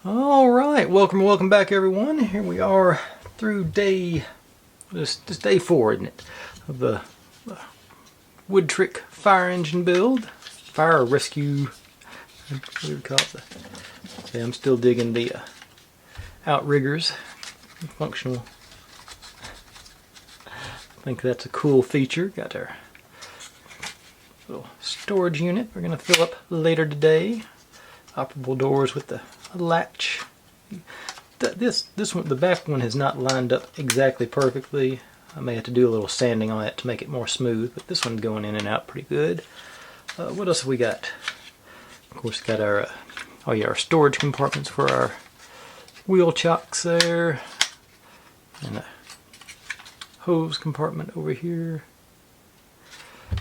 Alright, welcome back everyone. Here we are through day 4, isn't it? Of the wood trick fire engine build. Fire rescue, what do we call it? See, I'm still digging the outriggers. Functional. I think that's a cool feature. Got our little storage unit we're going to fill up later today. Operable doors with the latch. This one, the back one, has not lined up exactly perfectly. I may have to do a little sanding on it to make it more smooth, but this one's going in and out pretty good. What else have we got? Of course, got our our storage compartments for our wheel chocks there, and a hose compartment over here.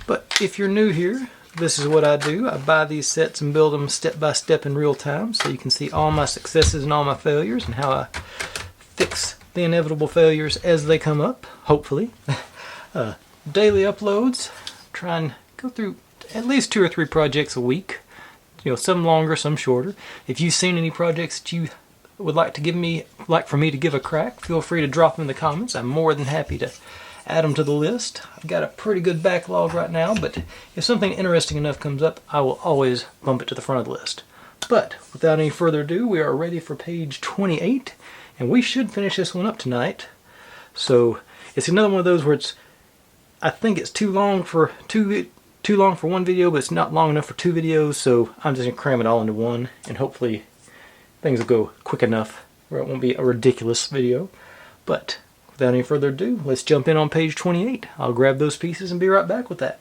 But if you're new here, this is what I do. I buy these sets and build them step by step in real time, so you can see all my successes and all my failures and how I fix the inevitable failures as they come up, hopefully. Daily uploads. Try and go through at least 2 or 3 projects a week. Some longer, some shorter. If you've seen any projects that you would like for me to give a crack, feel free to drop them in the comments. I'm more than happy to add them to the list. I've got a pretty good backlog right now, but if something interesting enough comes up, I will always bump it to the front of the list. But without any further ado, we are ready for page 28, and we should finish this one up tonight. So it's another one of those where I think it's too long for one video, but it's not long enough for 2 videos, so I'm just gonna cram it all into one, and hopefully things will go quick enough where it won't be a ridiculous video. But without any further ado, let's jump in on page 28. I'll grab those pieces and be right back with that.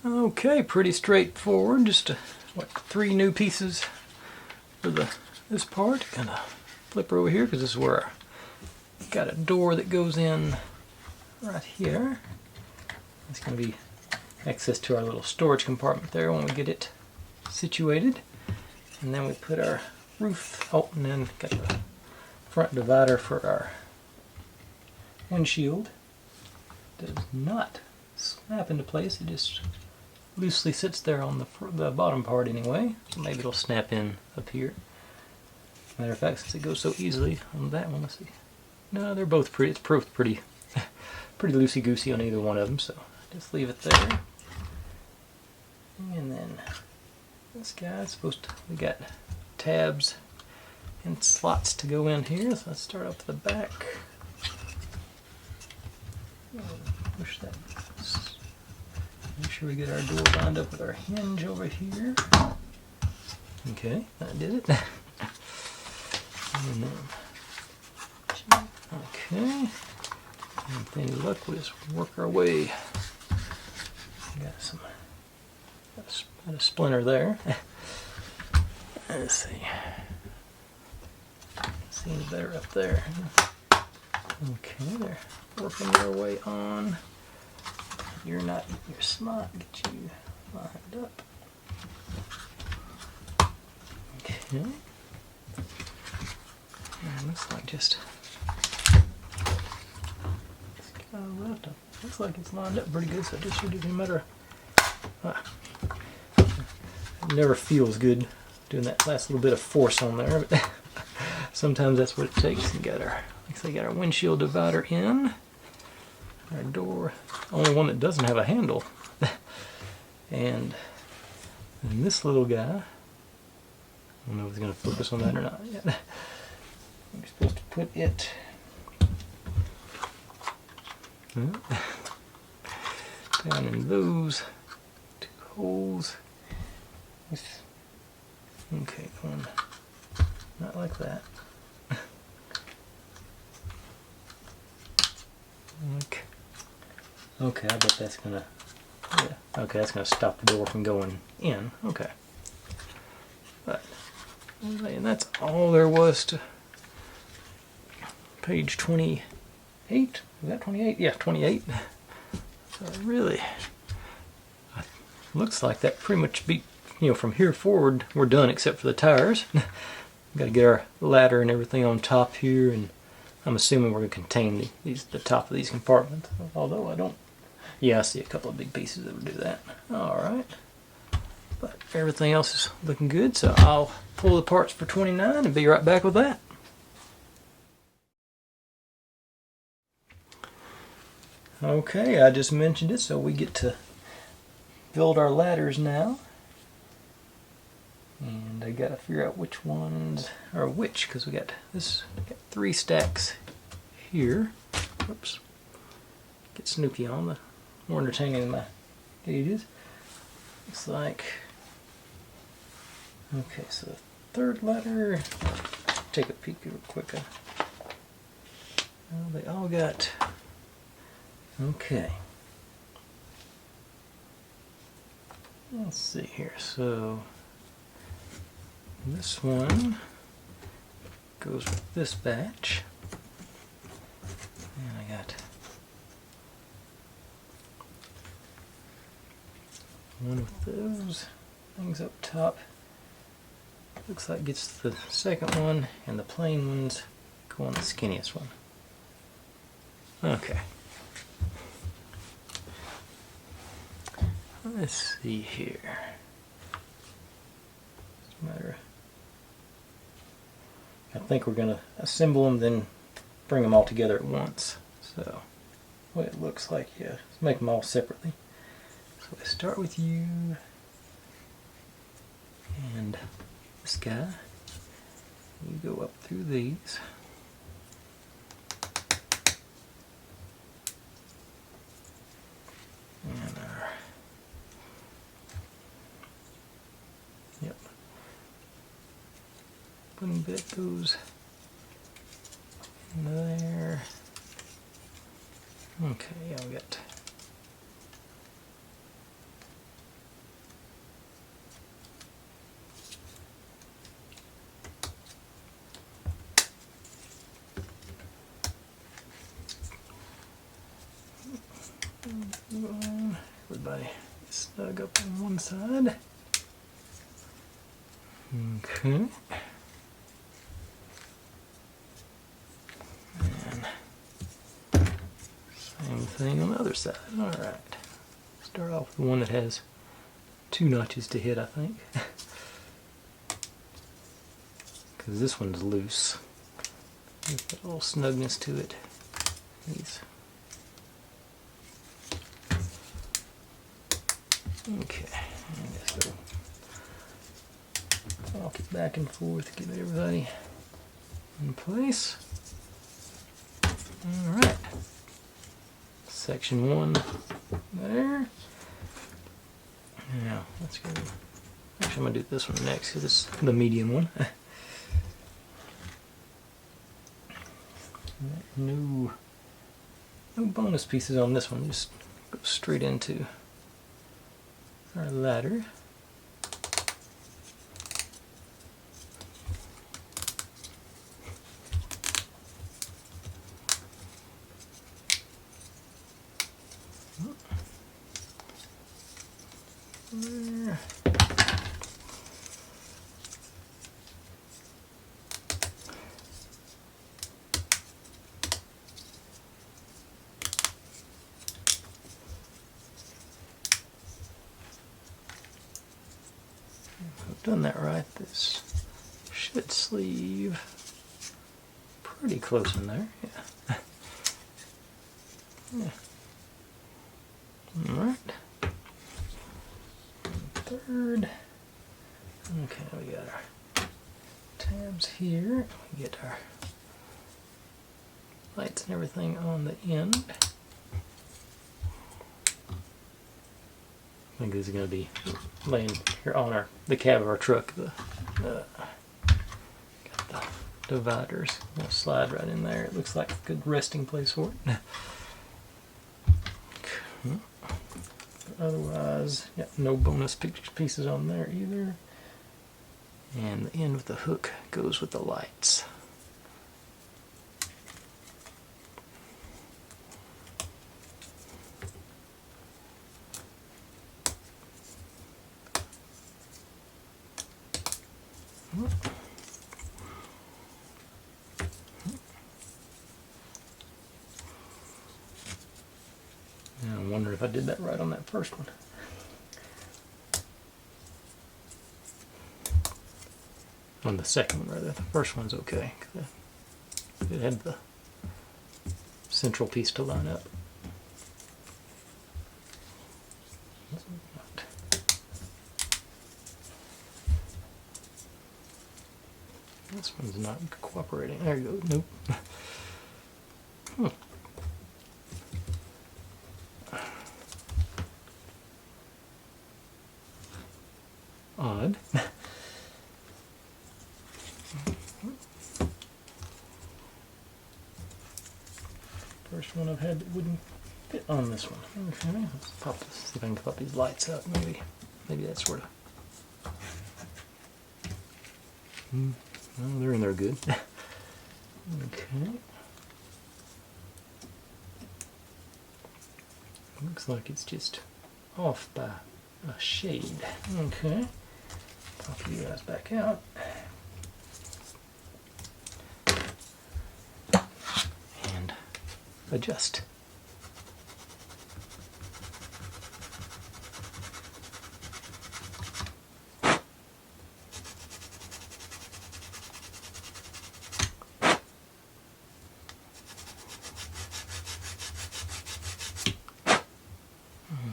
Okay, pretty straightforward. Just 3 new pieces for this part. Gonna flip her over here because this is where I've got a door that goes in right here. It's gonna be access to our little storage compartment there when we get it situated. And then we put our roof, and then got the front divider for our windshield. Does not snap into place, it just loosely sits there on the bottom part anyway. So maybe it'll snap in up here. Matter of fact, since it goes so easily on that one, let's see. No, they're both pretty, it's pretty loosey-goosey on either one of them, so just leave it there. And then this guy's we got tabs and slots to go in here, so let's start off the back. Push that. Make sure we get our door lined up with our hinge over here. Okay, that did it. And then, okay. And with any luck, we'll just work our way. Got a splinter there. Let's see. Seems better up there. Okay, they're working their way on. You're smart. Get you lined up. Okay. And looks like looks like it's lined up pretty good, so it just should be a matter of it never feels good doing that last little bit of force on there, but sometimes that's what it takes. We got our windshield divider in. Our door, only one that doesn't have a handle. And then this little guy, I don't know if it's going to focus on that or not yet. I'm supposed to put it down in those 2 holes. Okay, going not like that. Okay, I bet that's gonna, okay, that's gonna stop the door from going in. Okay, but and that's all there was to page 28. Is that 28? Yeah, 28. So really, looks like that pretty much from here forward, we're done except for the tires. Got to get our ladder and everything on top here, and I'm assuming we're going to contain the top of these compartments. Although I don't. Yeah, I see a couple of big pieces that would do that. All right. But everything else is looking good, so I'll pull the parts for 29 and be right back with that. Okay, I just mentioned it, so we get to build our ladders now. And I gotta figure out which ones are which, because we got 3 stacks here. Oops. Get Snoopy on, the more entertaining than my gauges. Looks like, okay, so the third ladder, take a peek real quick. Well, they all got, okay. Let's see here, so this one goes with this batch. And I got one of those things up top. Looks like gets the second one, and the plain ones go on the skinniest one. Okay. Let's see here. It's a matter of, I think we're going to assemble them, then bring them all together at once. So, what it looks like, yeah. Let's make them all separately. So I start with you and this guy. You go up through these. And yep. One bit goes in there. Okay, yeah, we got everybody snug up on one side. Okay. And same thing on the other side. Alright. Start off with the one that has 2 notches to hit, I think. Because this one's loose. There's a little snugness to it. These. Okay, and just go walk it back and forth, get everybody in place. Alright. Section 1 there. Now, let's go. Actually, I'm going to do this one next, because it's the medium one. No bonus pieces on this one, just go straight into our ladder. There. If I've done that right, this should sleeve pretty close in there. Yeah. Yeah. All right. Third. Okay, we got our tabs here. We get our lights and everything on the end. I think this is going to be laying here on the cab of our truck. Got the dividers. We'll slide right in there. It looks like a good resting place for it. Okay. Otherwise, yeah, no bonus pieces on there either. And the end with the hook goes with the lights. I wonder if I did that right on that first one. one, the second one rather. The first one's okay, 'cause it had the central piece to line up. This one's not cooperating. There you go. Nope. Odd. First one I've had that wouldn't fit on this one. Okay, let's pop this. See if I can pop these lights up. Maybe that sort of. Well, they're in there good. Okay. Looks like it's just off by a shade. Okay. Pop you guys back out. And adjust.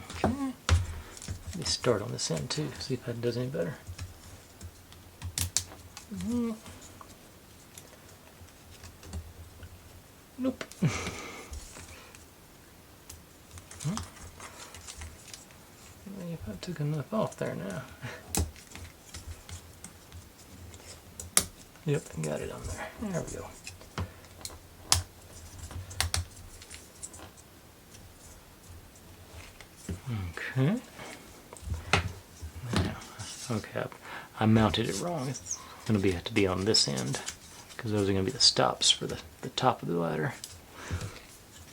Okay. Let me start on this end too, see if that does any better. Nope. If I took enough off there now. Yep, got it on there. There we go. Okay. Now, okay, I mounted it wrong. It's going to have to be on this end because those are going to be the stops for the top of the ladder.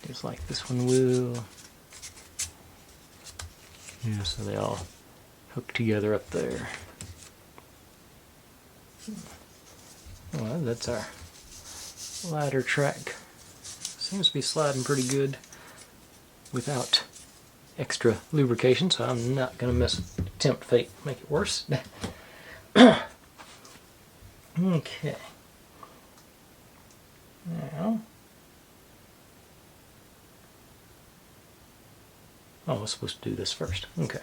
Just like this one will. Yeah, so they all hook together up there. Well, that's our ladder track. Seems to be sliding pretty good without extra lubrication, so I'm not going to tempt fate, make it worse. Okay. Now, I was supposed to do this first. Okay.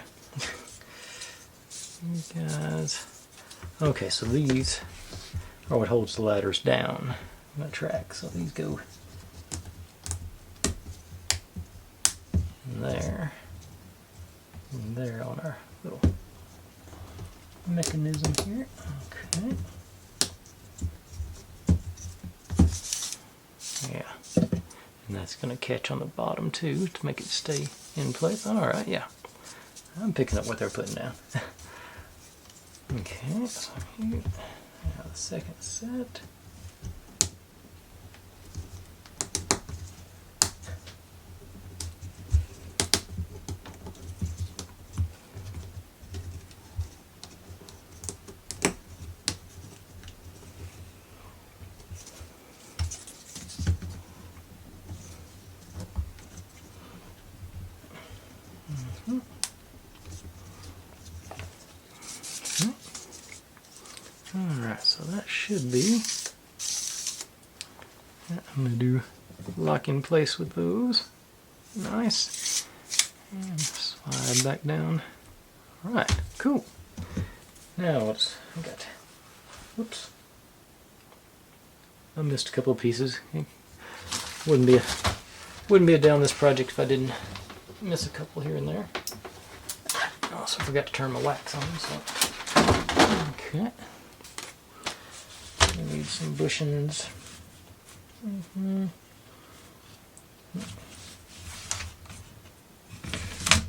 You guys. Okay, so these are what holds the ladders down on the track. So these go there and there on our little mechanism here. Okay. Yeah. And that's going to catch on the bottom too to make it stay in place. Alright, yeah. I'm picking up what they're putting down. Okay, so here, now the second set. Alright, so that should be. I'm going to do lock in place with those. Nice. And slide back down. Alright, cool. Now what's I got? Whoops. I missed a couple of pieces. Wouldn't be a down this project if I didn't miss a couple here and there. I also forgot to turn my wax on, so okay. We need some bushings.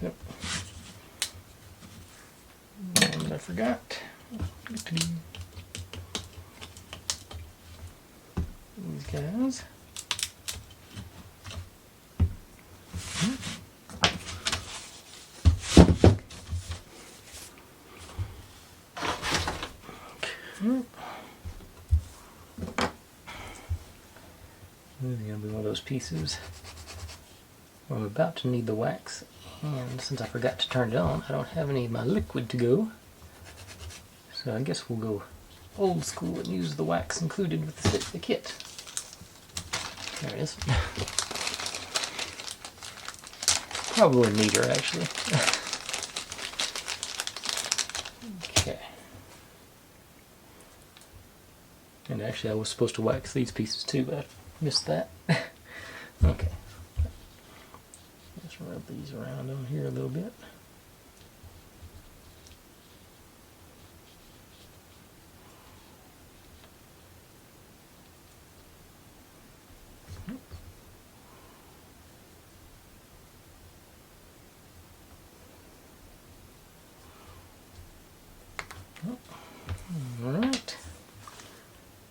Yep. And I forgot. These guys. Okay. This is going to be one of those pieces where I'm about to need the wax, and since I forgot to turn it on, I don't have any of my liquid to go. So I guess we'll go old school and use the wax included with the kit. There it is. Probably neater, actually. Okay. And actually I was supposed to wax these pieces too, but I missed that. Okay. Let's rub these around on here a little bit. Alright.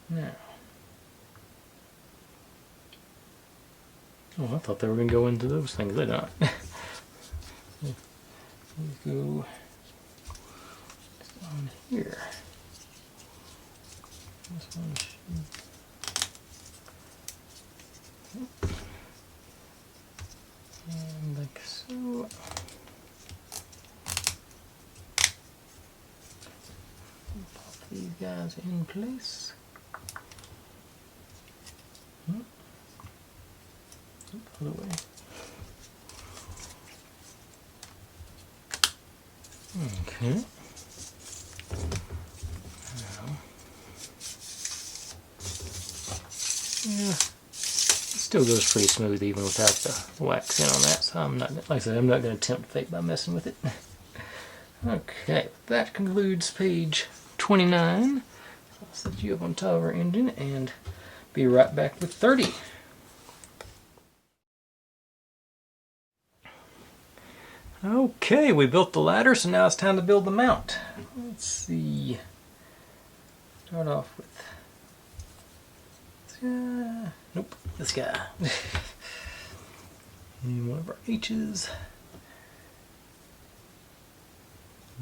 Now. Oh, I thought they were going to go into those things. They're not. Let's go on here. This one should... And like so. Pop these guys in place. Other way. Okay. Now, yeah, it still goes pretty smooth even without the wax in on that. So I'm not, like I said, I'm not going to tempt fate by messing with it. Okay, that concludes page 29. I'll set you up on top of our engine and be right back with 30. Okay, we built the ladder, so now it's time to build the mount. Let's see. Start off with nope, this guy. And one of our H's.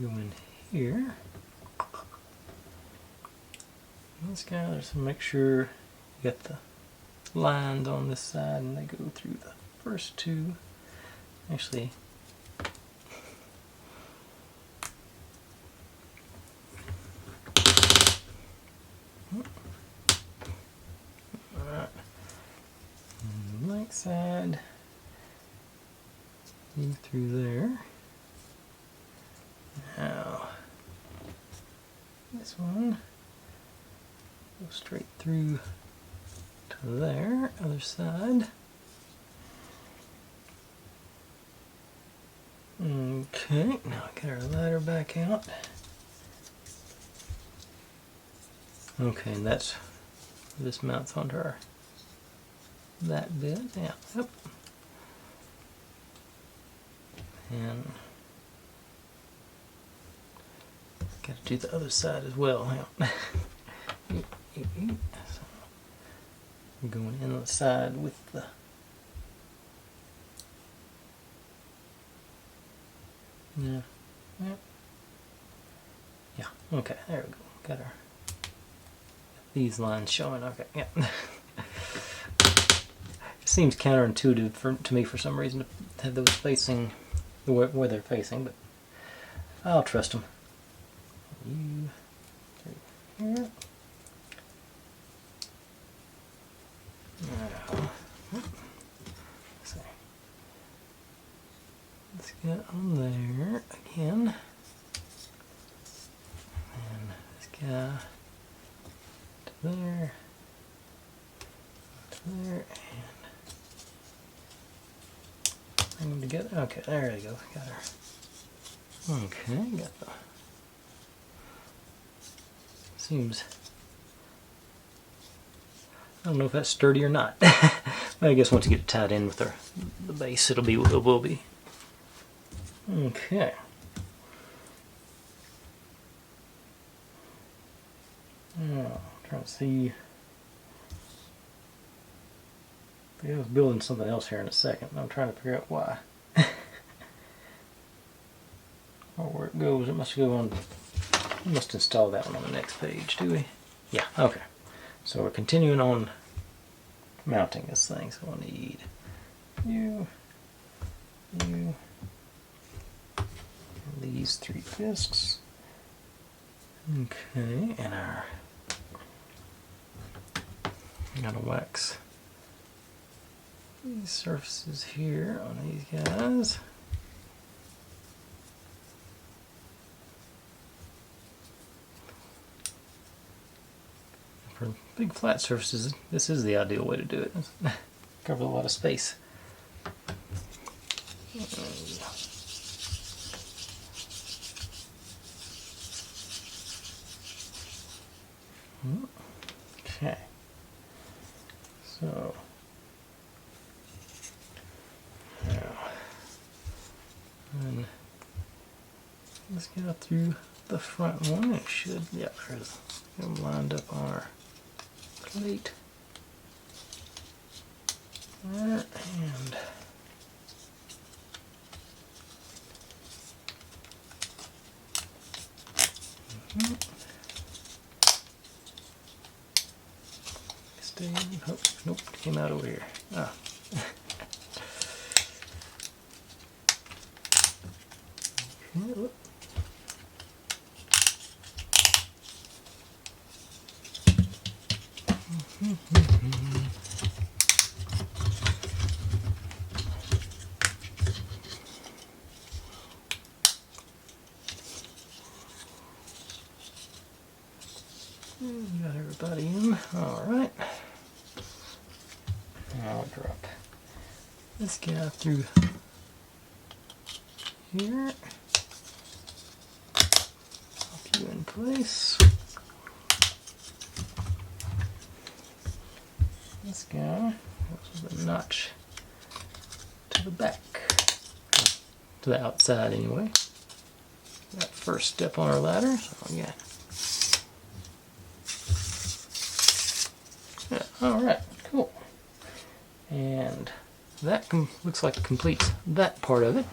Go in here. This guy, let's make sure you got the lines on this side and they go through the first two. Actually, side, move through there. Now, this one, go straight through to there, other side. Okay, now I get our ladder back out. Okay, and that's, this mounts onto our that bit, yeah, yep. And got to do the other side as well. Yeah. So we're going in on the side with the yeah, okay, there we go. Got our these lines showing. Okay, yeah. Seems counterintuitive to me for some reason to have those facing where they're facing, but I'll trust them. You through here. Now, let's get on there again, and this guy to there, to there, and bring them together. Okay, there we go. Got her. Okay, got the. Seems. I don't know if that's sturdy or not. I guess once you get it tied in with the base, it'll be what it will be. Okay. Now, trying to see. I was building something else here in a second. I'm trying to figure out why. Or where it goes. It must go on. We must install that one on the next page, do we? Yeah, okay. So we're continuing on mounting this thing. So we'll need you, and these 3 discs. Okay, and our I'm gonna wax these surfaces here on these guys. For big flat surfaces, this is the ideal way to do it. Covers a lot of space. Okay, so now, and let's get up through the front one. It should, yeah, there's them lined up on our plate. There, and stay in. Oh, nope, came out over here. Ah. Okay, got everybody in. All right. Now I'll drop this guy through here. Lock you in place. This guy goes with a notch to the back, to the outside anyway. That first step on our ladder. So yeah. All right, cool. And that looks like it completes that part of it.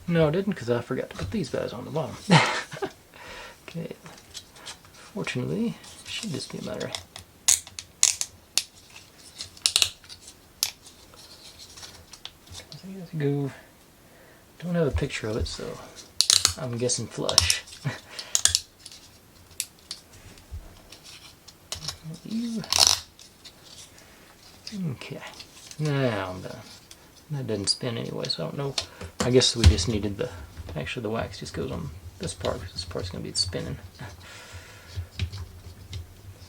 No, it didn't, because I forgot to put these guys on the bottom. Okay. Fortunately, it should just be a matter of go. Don't have a picture of it, so I'm guessing flush. You. Okay, now I'm done. That doesn't spin anyway, so I don't know. I guess we just needed the. Actually, the wax just goes on this part, because this part's going to be spinning.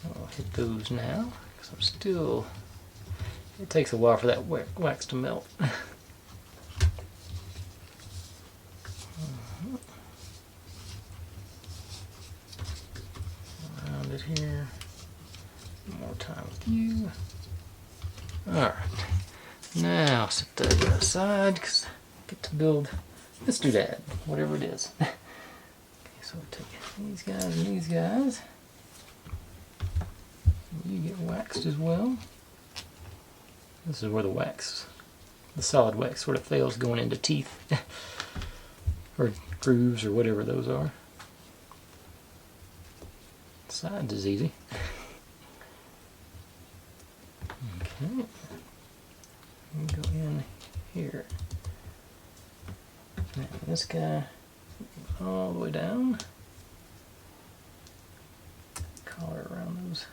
So I'll hit those now, because I'm still. It takes a while for that wax to melt. Around it here. One more time with you. Alright. Now set that aside because I get to build this doodad, whatever it is. Okay, so we'll take these guys and these guys. You get waxed as well. This is where the wax, the solid wax sort of fails going into teeth or grooves or whatever those are. Sides is easy. Okay. Go in here. Now this guy all the way down. Collar around those.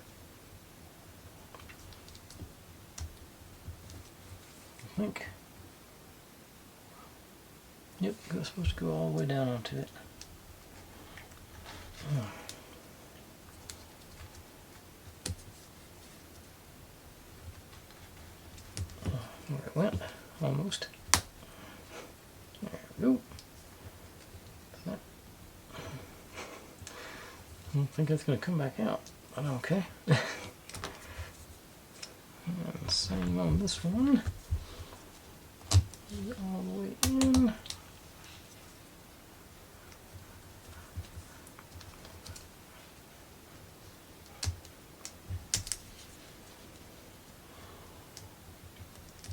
I think. Yep, it's supposed to go all the way down onto it. Oh. Where it went, almost. There we go. I don't think that's going to come back out, but okay. And same on this one. All the way in.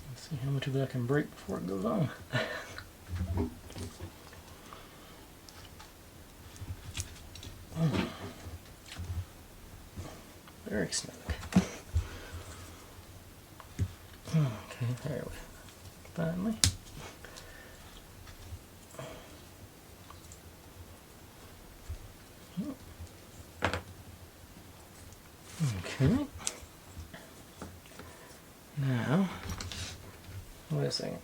Let's see how much of that I can break before it goes on. Very snug. Okay, there we go. Finally. Okay. a second.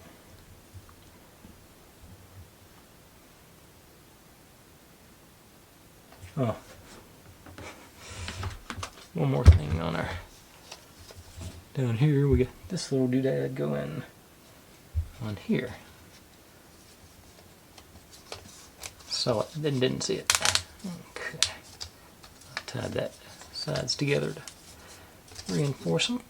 Oh. One more thing on our... Down here we got this little doodad going on here. Saw it, then didn't see it. Okay. Tied that sides together to reinforce them.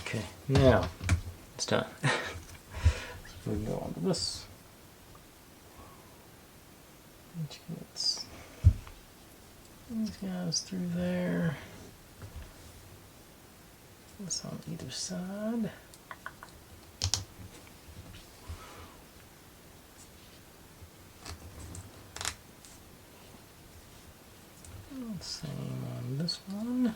Okay, now it's done. We can go on to this. Which gets these guys through there. This on either side. Same on this one.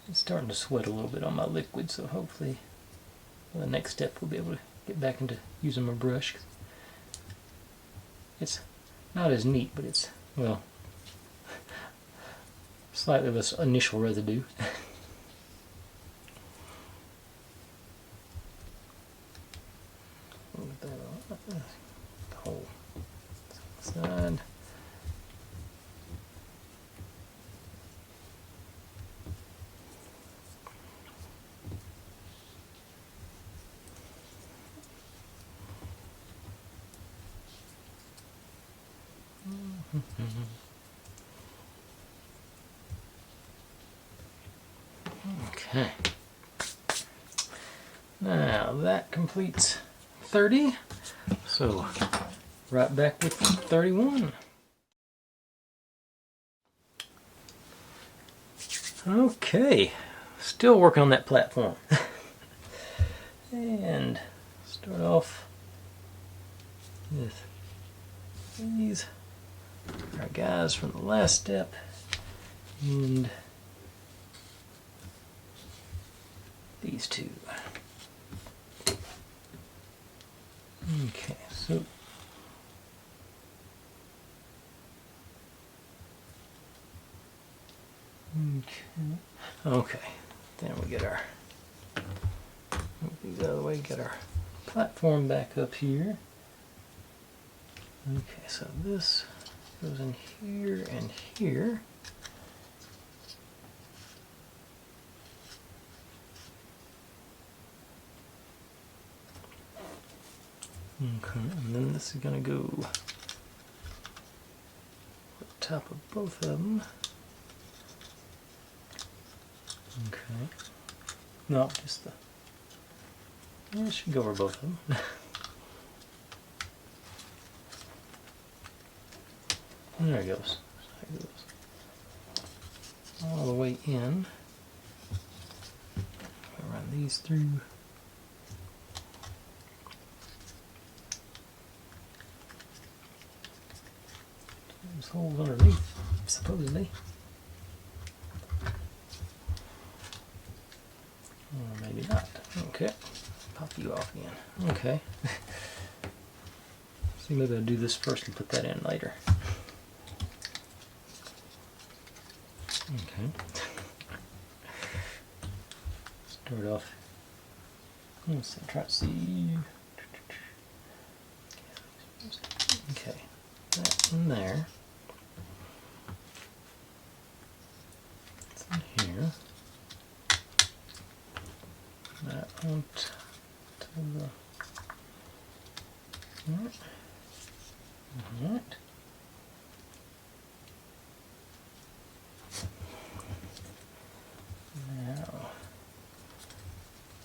It's starting to sweat a little bit on my liquid, so hopefully the next step we'll be able to get back into using my brush. It's not as neat, but it's, well, slightly less initial residue. The whole side. Okay. Now that completes 30. So right back with 31. Okay. Still working on that platform. And start off with these. Our guys from the last step, and these two. Okay, so okay, then we get our, move these out of the way, get our platform back up here. Okay, so this goes in here and here. Okay, and then this is going to go on top of both of them. Okay. No, just the... Yeah, it should go over both of them. There it goes. There it goes. All the way in. I'll run these through. There's holes underneath, supposedly. Or maybe not. Okay. Pop you off again. Okay. So maybe I'll do this first and put that in later. Okay. Start off. Let's try to see. Okay. That in there. It's in here. That on to the. Alright.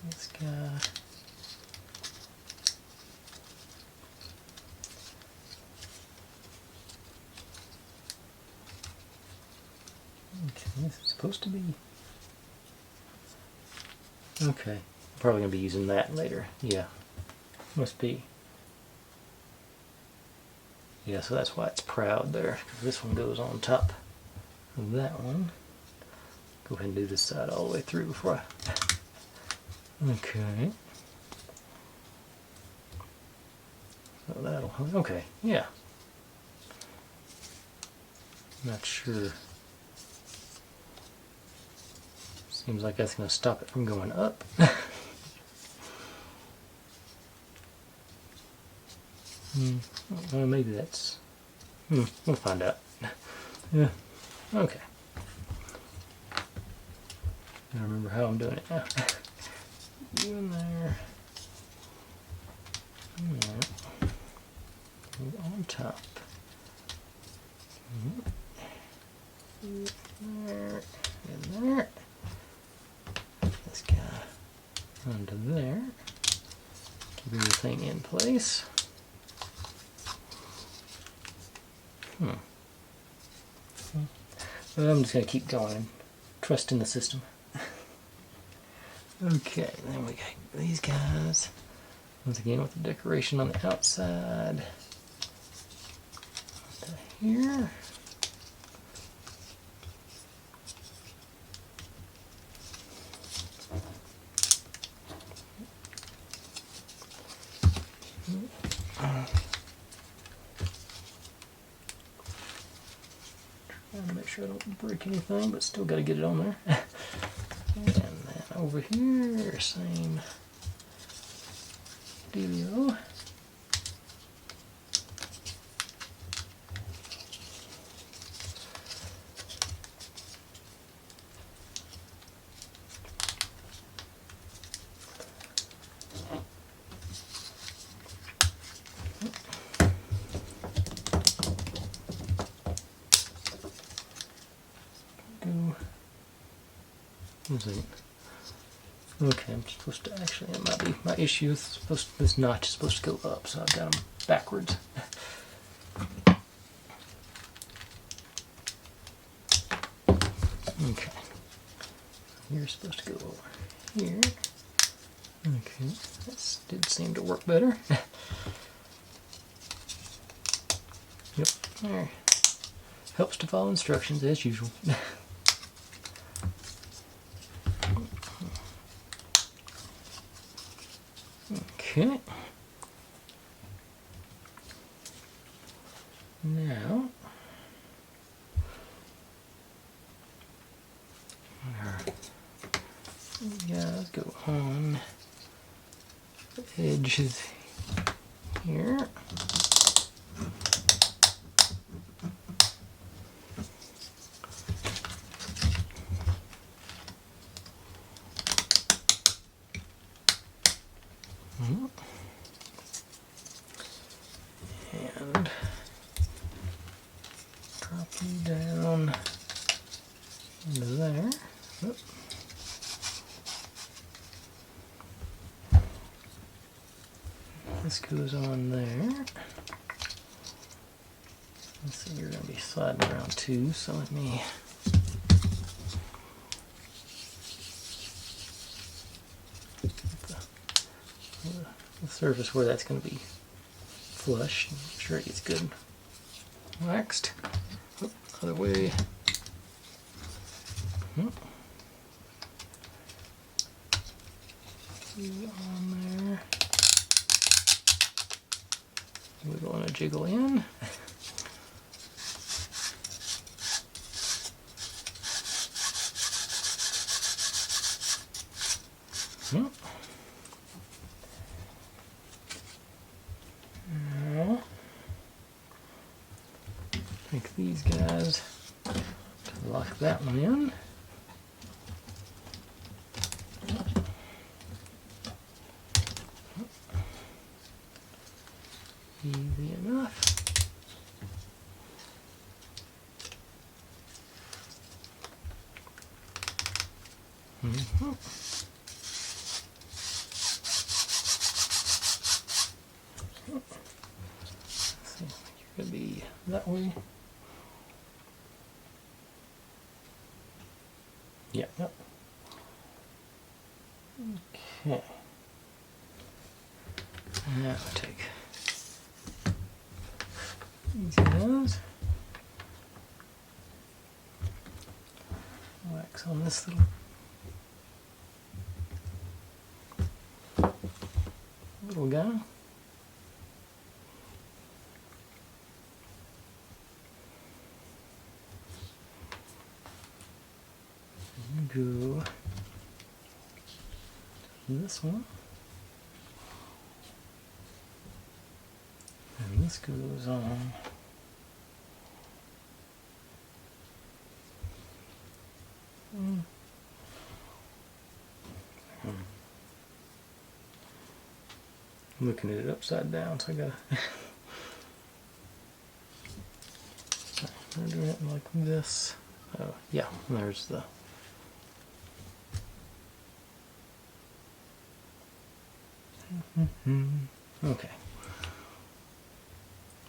This guy. Okay, this is supposed to be. Okay, I'm probably going to be using that later. Yeah, must be. Yeah, so that's why it's proud there, because this one goes on top of that one. Go ahead and do this side all the way through before I... Okay. So that'll... Okay, yeah. Not sure. Seems like that's going to stop it from going up. Well, maybe that's... we'll find out. Yeah, okay. I remember how I'm doing it now. You in there. And there. And on top. There. And there. This guy onto there. Keep everything in place. Well, I'm just going to keep going. Trust in the system. Okay, then we got these guys. Once again with the decoration on the outside. Up to here. Trying to make sure I don't break anything, but still got to get it on there. And then over here, same dealio. Okay, I'm supposed to actually, it might be my issue. This notch is supposed to go up, so I've got them backwards. Okay, you're supposed to go over here. Okay, this did seem to work better. Yep, there. Helps to follow instructions as usual. Okay. Now, you guys go on the edges here. And drop you down into there. Oop. This goes on there. Let's see, you're going to be sliding around too, so let me... The surface where that's going to be flush. Make sure it gets good waxed. Oop, other way. On there. Wiggle and a jiggle in. Now, take these guys to lock that one in. Easy enough. that way. Yeah, yep. Okay. Now I take these guys, wax on this little guy. Go this one, and this goes on I'm looking at it upside down, so I gotta I'm doing it like this. Oh yeah, there's the okay.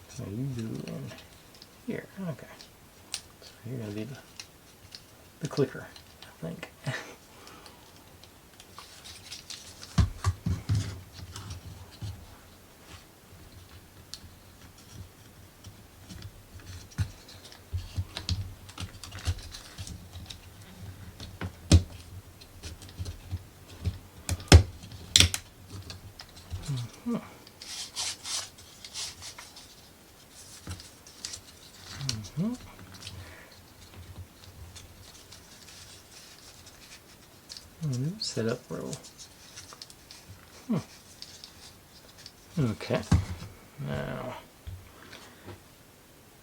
So you go in here. Okay. So you're gonna be the clicker, I think. Set up roll. Okay. Now,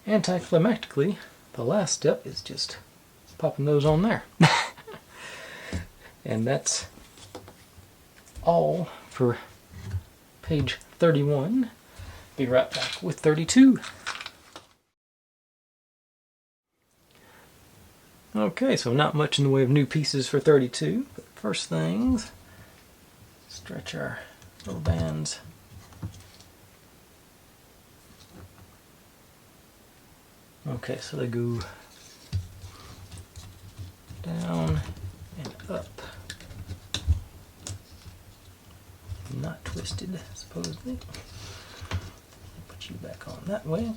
anticlimactically, the last step is just popping those on there. And that's all for page 31. Be right back with 32. Okay, so not much in the way of new pieces for 32, but first things, stretch our little bands. Okay, so they go down and up. Not twisted, supposedly. Put you back on that way.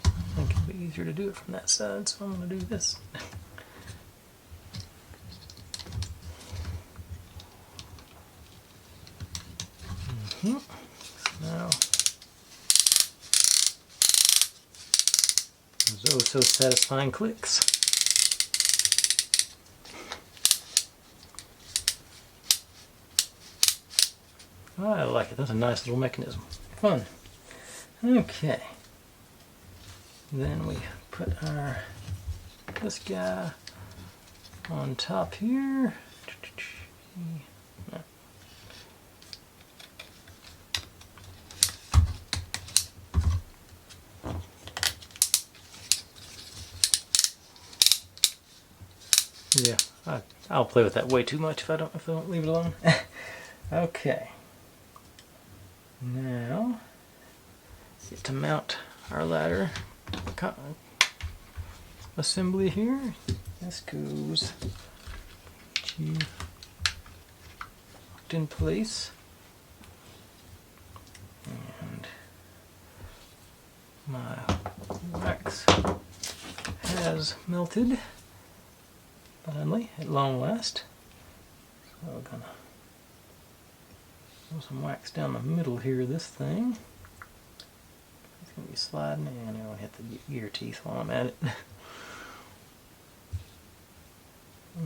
I think it'd be easier to do it from that side, so I'm going to do this. Now, those oh so satisfying clicks. Oh, I like it. That's a nice little mechanism. Fun. Okay. Then we put this guy on top here. Yeah, I'll play with that way too much if I don't leave it alone. Okay. Now, get to mount our ladder assembly here. This goes locked in place, and my wax has melted finally at long last. So we're gonna throw some wax down the middle here of this thing. It's going to be sliding, and I'm going to hit the gear teeth while I'm at it.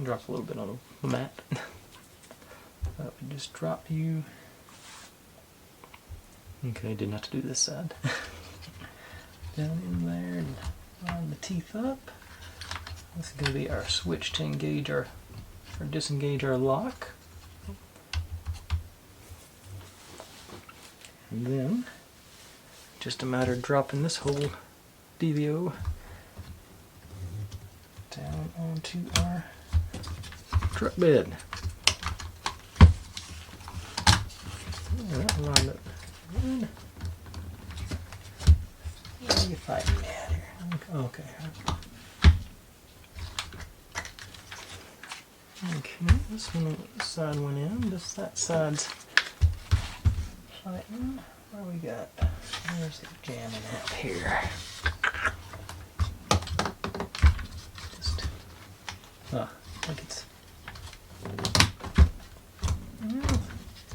Drop a little bit on the mat. That would just drop you. Okay, didn't have to do this side. Down in there and line the teeth up. This is going to be our switch to engage or disengage our lock. And then, just a matter of dropping this whole DVO down onto our truck bed. That lined up good. What are you fighting at here? Okay. Okay, this side went in. That side's fighting. What do we got? Where's it jamming out here? I think it's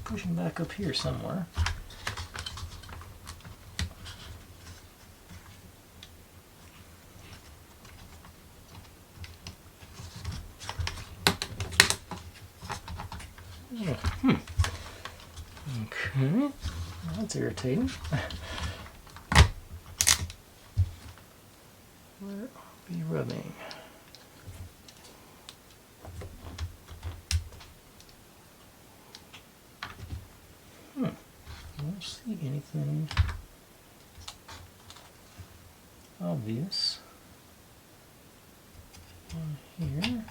pushing back up here somewhere. Okay, that's irritating. Where are we rubbing? I don't see anything obvious on here.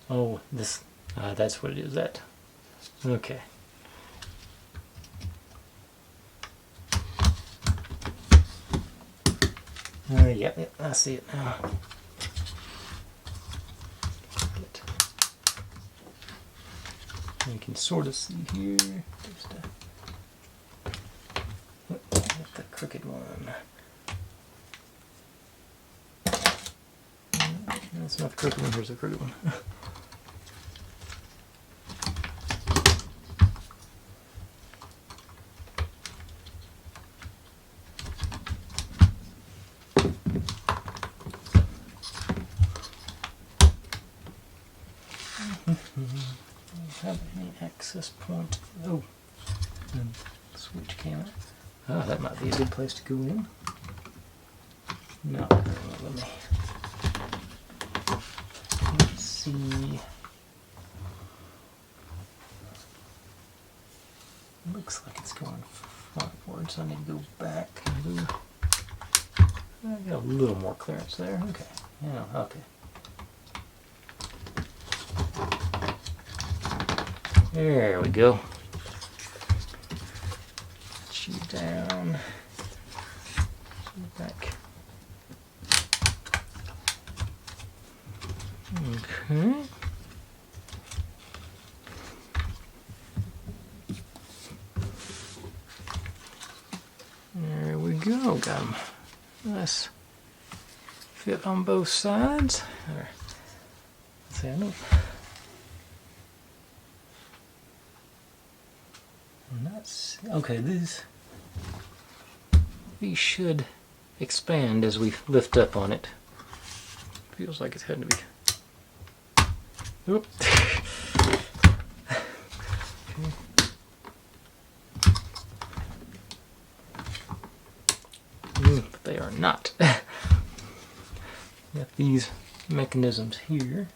Oh, this, that's what it is, that. Okay. Yep, I see it now. You can sort of see here, just the crooked one. That's not the crooked one, here's the crooked one. Have any access point? Oh, and switch camera. Oh, that might be a good place to go in. No, let me. Let's see. Looks like it's going frontward, so I need to go back and move. I got a little more clearance there. Okay. Yeah. Okay. There we go. Shoot down. Shoot back. Okay. There we go. Got them. Nice fit on both sides. Let's see, I don't. Okay, these should expand as we lift up on it. Feels like it's had to be. Oop. But they are not. Got these mechanisms here.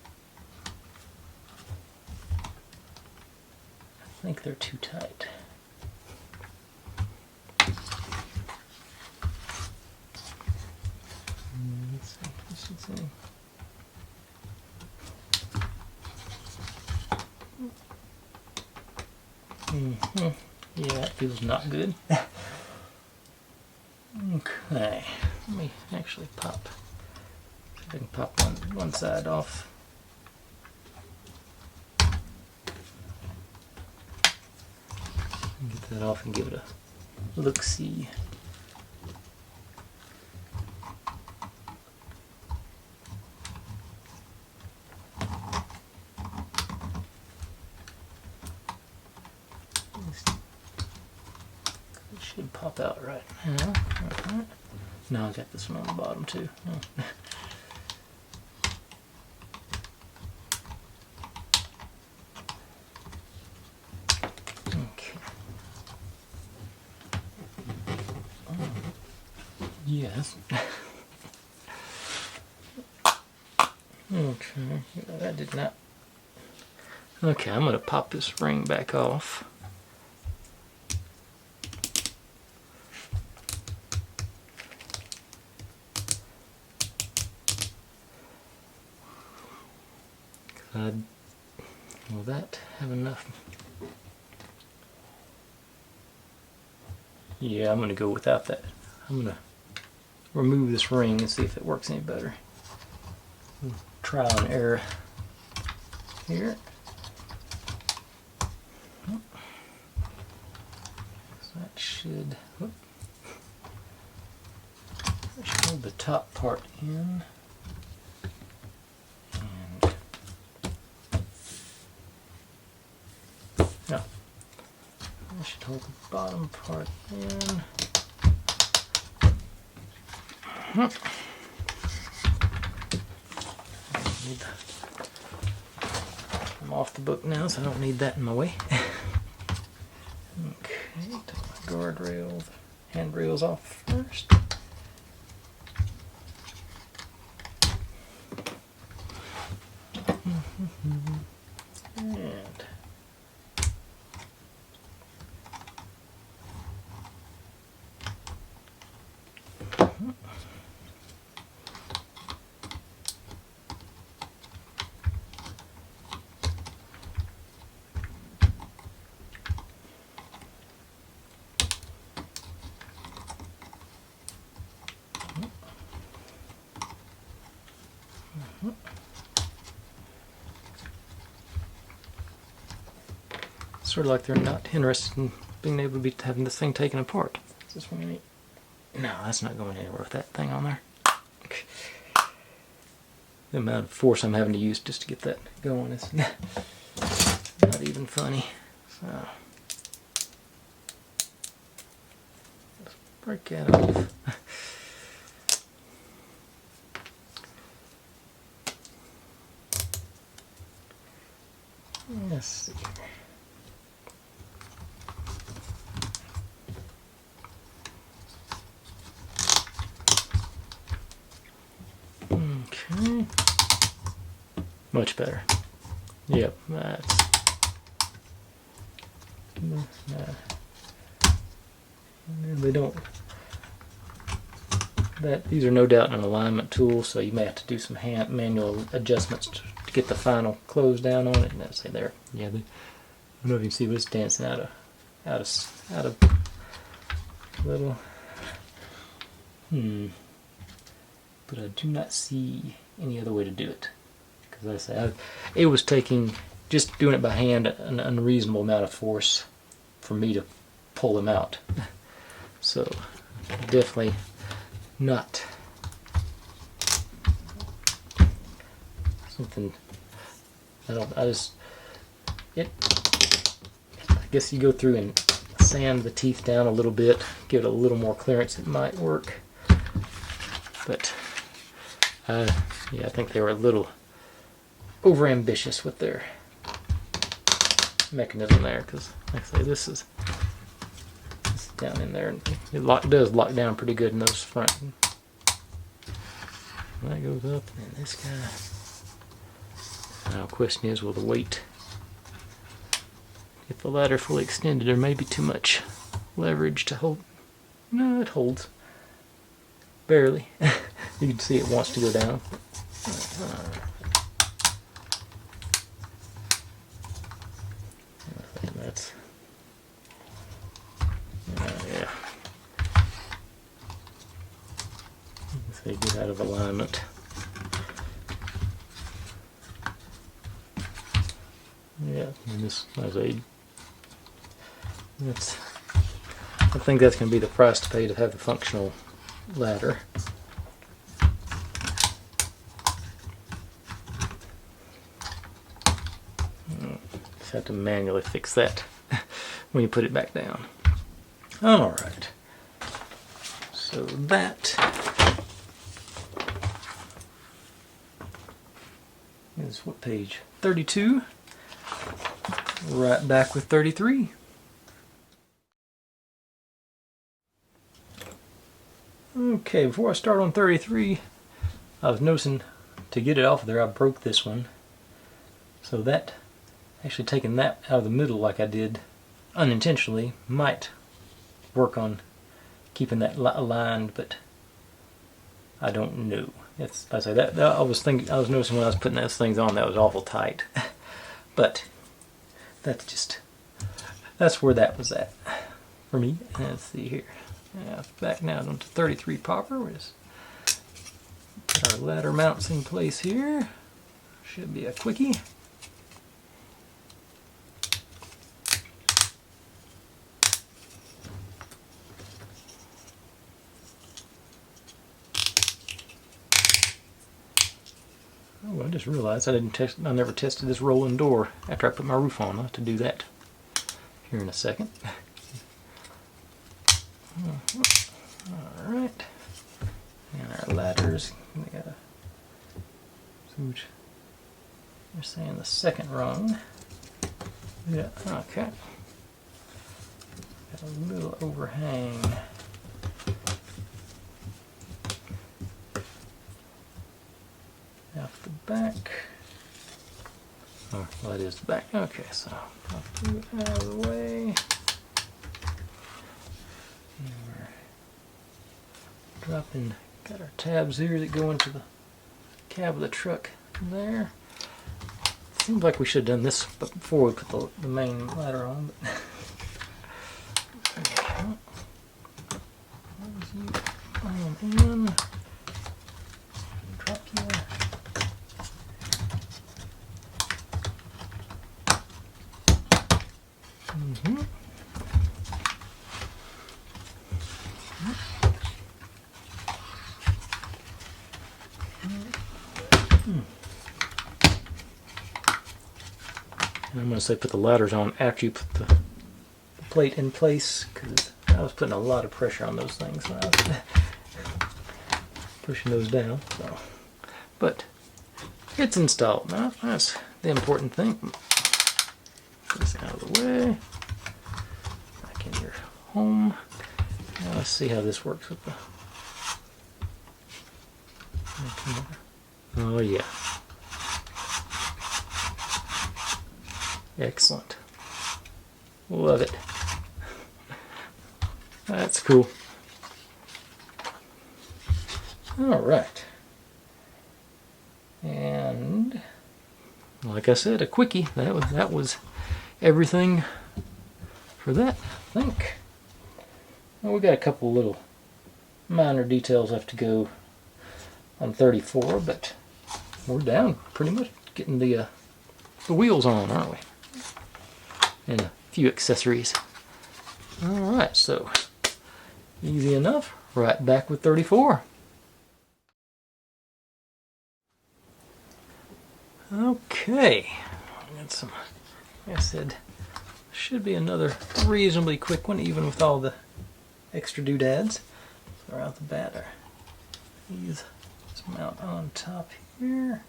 I think they're too tight. Let's see. Yeah, that feels not good. Okay, let me actually pop. See if I can pop one side off. Get that off and give it a look-see. It should pop out right now. Right. Now I got this one on the bottom too. Oh. Yes. Okay, that did not. Okay, I'm going to pop this ring back off. Will that have enough Yeah, I'm gonna go without that. I'm gonna remove this ring and see if it works any better. Trial and error here. So that should hold the top part in. And no, that should hold the bottom part in. I'm off the book now, so I don't need that in my way. Okay, take my guardrails, handrails off first. And sort of like they're not interested in being able to be having this thing taken apart. Is this one you need? No, that's not going anywhere with that thing on there. Okay. The amount of force I'm having to use just to get that going is not even funny. So let's break that off. Let's see here. Okay. Much better. Yep, that's they don't these are no doubt an alignment tool, so you may have to do some manual adjustments to get the final close down on it. And that's there. Yeah, I don't know if you can see, but it's dancing out of little. But I do not see any other way to do it, because like I say, it was taking, just doing it by hand, an unreasonable amount of force for me to pull them out. So definitely not something I guess you go through and sand the teeth down a little bit, give it a little more clearance, it might work. But yeah, I think they were a little overambitious with their mechanism there, because like I say, this is down in there, and it does lock down pretty good in those front. That goes up, and this guy. Now, the question is, will the weight, if the ladder fully extended, there may be too much leverage to hold. No, it holds. Barely. You can see it wants to go down. That's yeah. They get out of alignment. Yeah, and this, as I think that's going to be the price to pay to have the functional ladder. Just have to manually fix that when you put it back down. Alright, so that is what page? 32. Right back with 33. Okay, before I start on 33, I was noticing to get it off of there I broke this one. So that, actually taking that out of the middle like I did unintentionally, might work on keeping that aligned, but I don't know. It's, I say that I was noticing when I was putting those things on that was awful tight. But that's where that was at. for me. Let's see here. Now back now onto 33 popper. We just put our ladder mounts in place here. Should be a quickie. Oh, I just realized I never tested this rolling door after I put my roof on. I'll have to do that here in a second. Alright. And our ladders, we gotta, they're saying the second rung. Yeah, okay. Got a little overhang. Out the back. Oh, well, that is the back. Okay, so I'll move it out of the way. And we're dropping, got our tabs here that go into the cab of the truck there. Seems like we should have done this before we put the main ladder on. In. Drop you. And I'm going to say put the ladders on after you put the plate in place, because I was putting a lot of pressure on those things when I was pushing those down. So, but it's installed now. That's the important thing. Put this out of the way. Back in your home. Now let's see how this works with the. Oh yeah. Excellent. Love it. That's cool. All right. And like I said, a quickie. That was everything for that, I think. Well, we got a couple little minor details left to go on 34, but we're down pretty much getting the wheels on, aren't we? And a few accessories. Alright, so easy enough. Right back with 34. Okay. Got some, like I said, should be another reasonably quick one, even with all the extra doodads. So right out the bat, these mount on top here.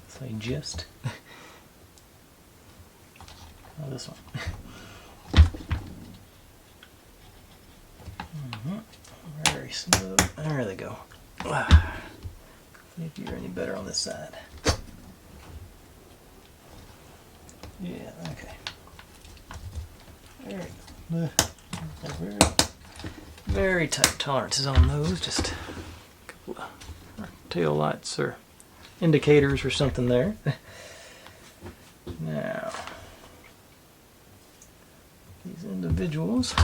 Say just. Oh, this one. Very smooth. There they go. See if you're any better on this side. Yeah, okay. Very, very tight tolerances on those. Just a couple of tail lights or indicators or something there. Now, these individuals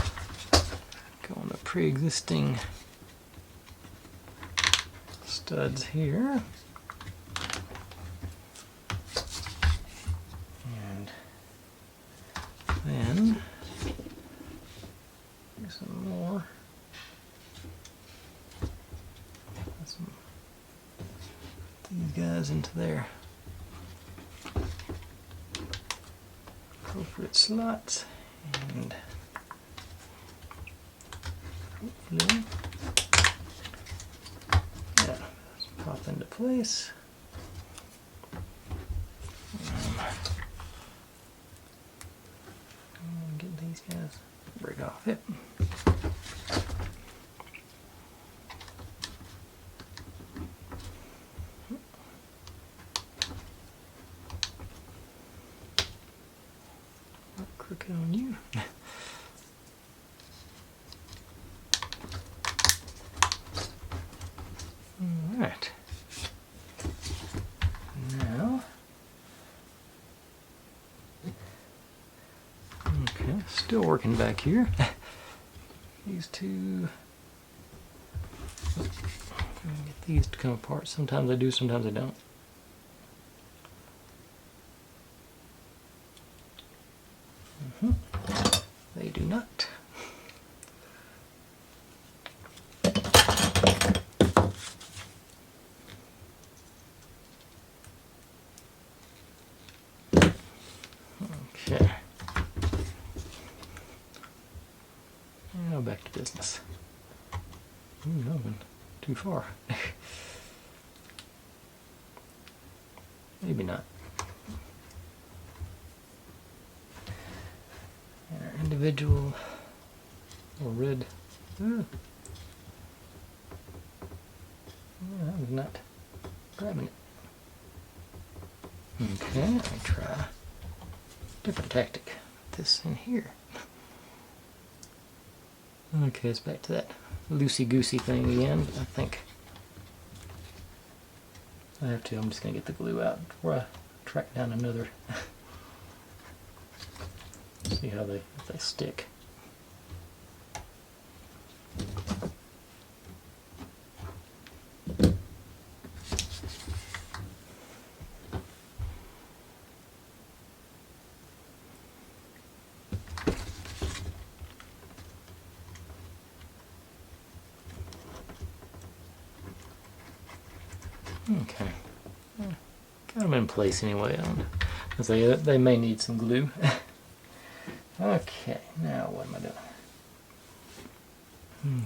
go on the pre-existing studs here. And then here's some more. These guys into their appropriate slots, and hopefully, yeah, pop into place. Get these guys, break off it. Crooked on you. Alright. Now, Still working back here. These two. Get these to come apart. Sometimes I do, sometimes I don't. They do not. Okay. Now back to business. Ooh, no, went too far. Maybe not. And our individual little red. Ooh. Yeah, that was not grabbing it. Okay, I try a different tactic. Put this in here. Okay, it's back to that loosey-goosey thing again. I think I have to. I'm just going to get the glue out before I track down another. See how if they stick. Okay, got them in place anyway. They may need some glue. Okay, now what am I doing?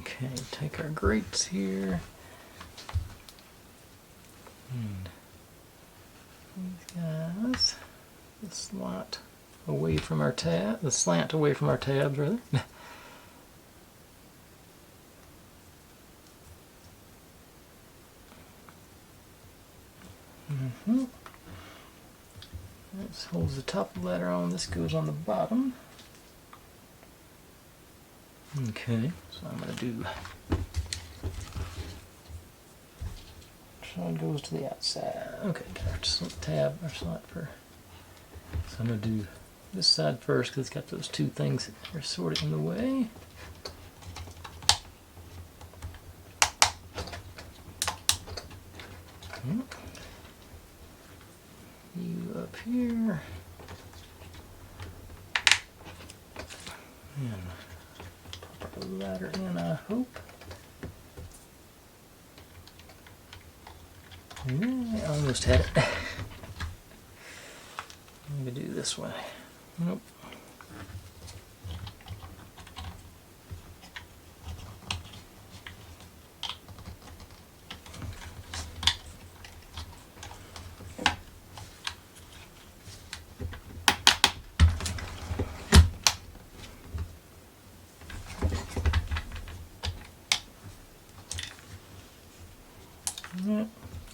Okay, take our grates here. And these guys, the slant away from our tabs rather. This holds the top of the ladder on, this goes on the bottom. Okay, so I'm going to do, so it goes to the outside. Okay, got our tab, our slot for, so I'm going to do this side first because it's got those two things that are sort of in the way. You up here. And pop the ladder in, I hope. Yeah, I almost had it. Let me do this way. Nope.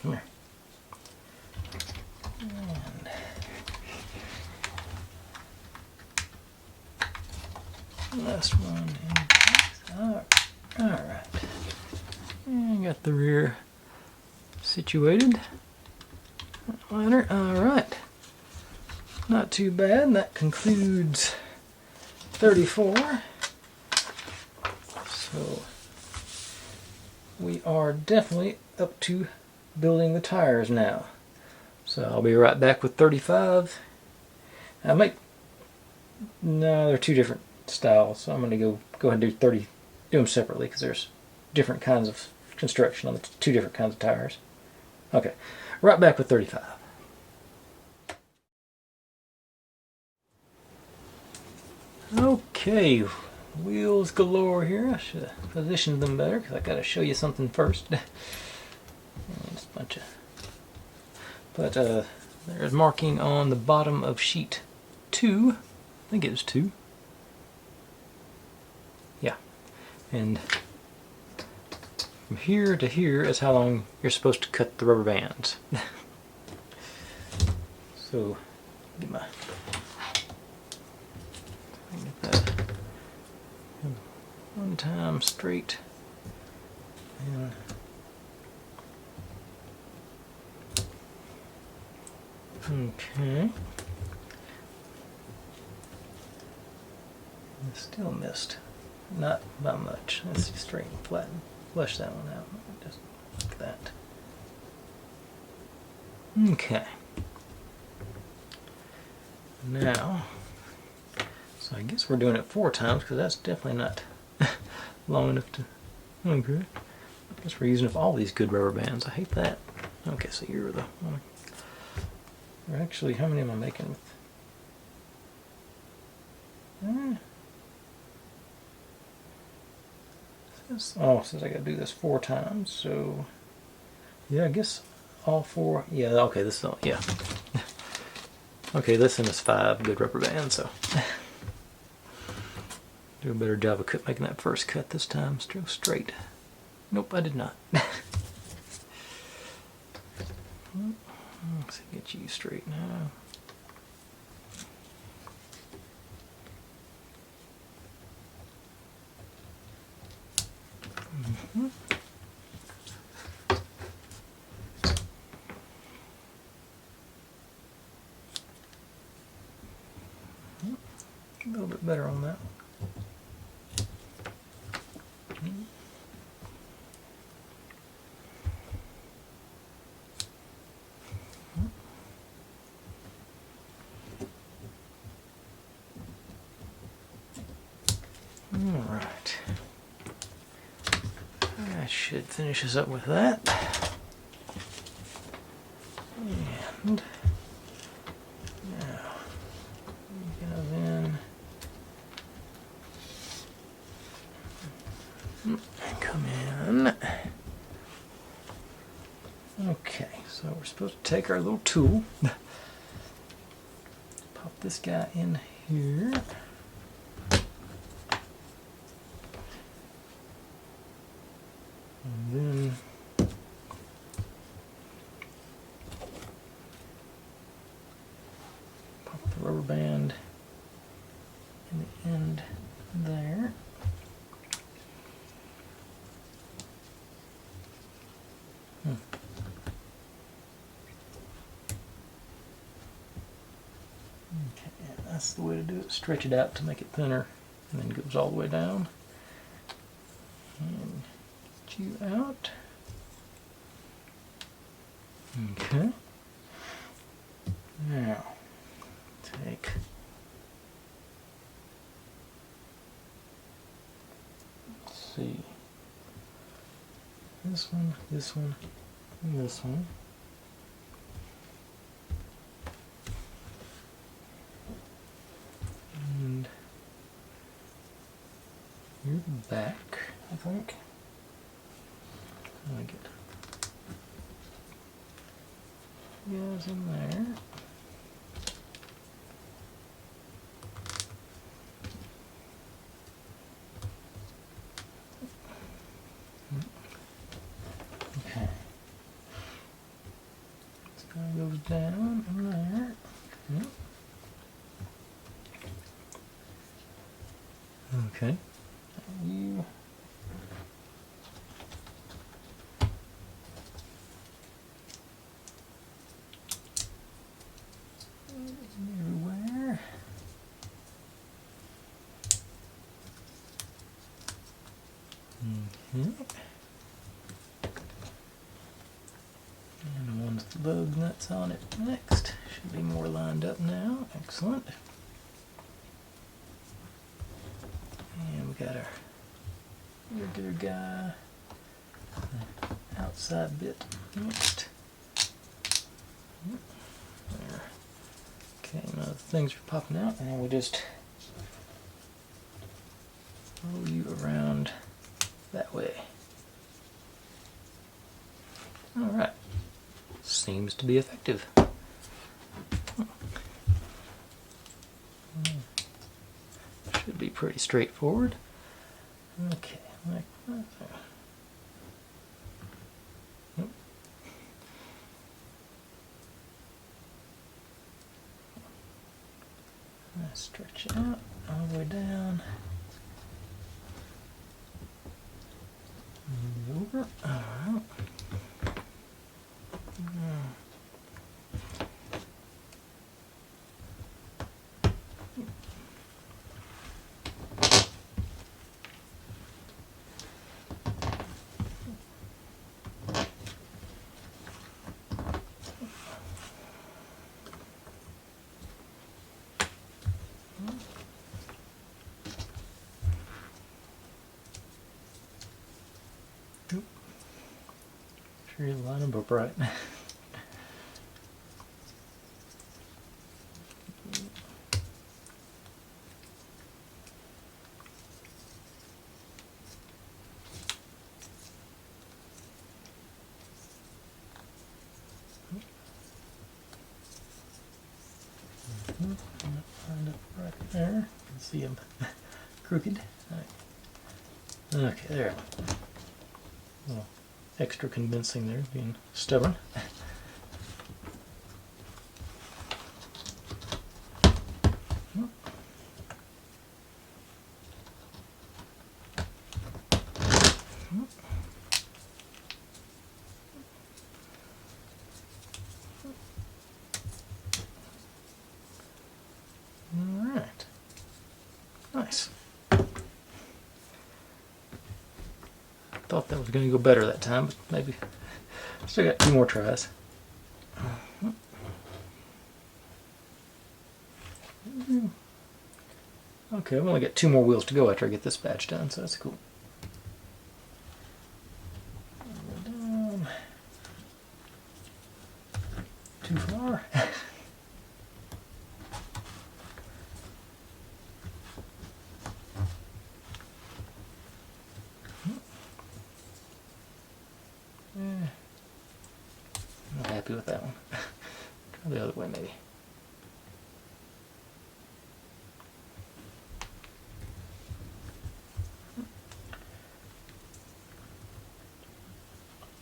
Come here. And last one. Alright. And got the rear situated. Ladder. Alright. Not too bad. That concludes 34. So we are definitely up to building the tires now. So I'll be right back with 35. No, they're two different styles, so I'm going to go ahead and do 30, do them separately because there's different kinds of construction on the two different kinds of tires. Okay, right back with 35. Okay, wheels galore here. I should have positioned them better because I got to show you something first. Just a bunch of, but there's marking on the bottom of sheet 2. I think it was 2. Yeah, and from here to here is how long you're supposed to cut the rubber bands. So get my get that one time straight. And okay. I still missed. Not by much. Let's see, straighten, flatten, flush that one out. Just like that. Okay. Now, so I guess we're doing it 4 times because that's definitely not long enough to. Okay. I guess we're using up all these good rubber bands. I hate that. Okay, so you're the one. Or actually, how many am I making with? Oh, it says I gotta do this 4 times, so yeah, I guess all 4. Yeah, okay, this is all, yeah. Okay, this one is 5 good rubber bands, so do a better job of making that first cut this time. Still straight. Nope, I did not. Let's get you straight now. A little bit better on that. Alright. I should finish us up with that. And now we go in and come in. Okay, so we're supposed to take our little tool, pop this guy in here. And then pop the rubber band in the end there. Okay, that's the way to do it. Stretch it out to make it thinner, and then goes all the way down. And get you out. Okay. Now, take let's see. This one, this one, and this one. And you're the back, I think. I get guys in there. Okay. This guy goes down in there. Okay. You everywhere. And the one with the lug nuts on it next. Should be more lined up now. Excellent. And we got our regular guy. The outside bit next. There. Okay, now the things are popping out, and then we just roll you around that way. Alright. Seems to be effective. Should be pretty straightforward. Okay, like that. Nope. Stretch it out all the way down. And over. Alright. Sure you line them up right. Find it right there. You can see them crooked. Okay, there. A little extra convincing there, being stubborn. Alright. Nice. Thought that was going to go better that time, but maybe still got 2 more tries. Okay, I've only got 2 more wheels to go after I get this batch done, so that's cool. Too far. Not happy with that one. Try the other way maybe.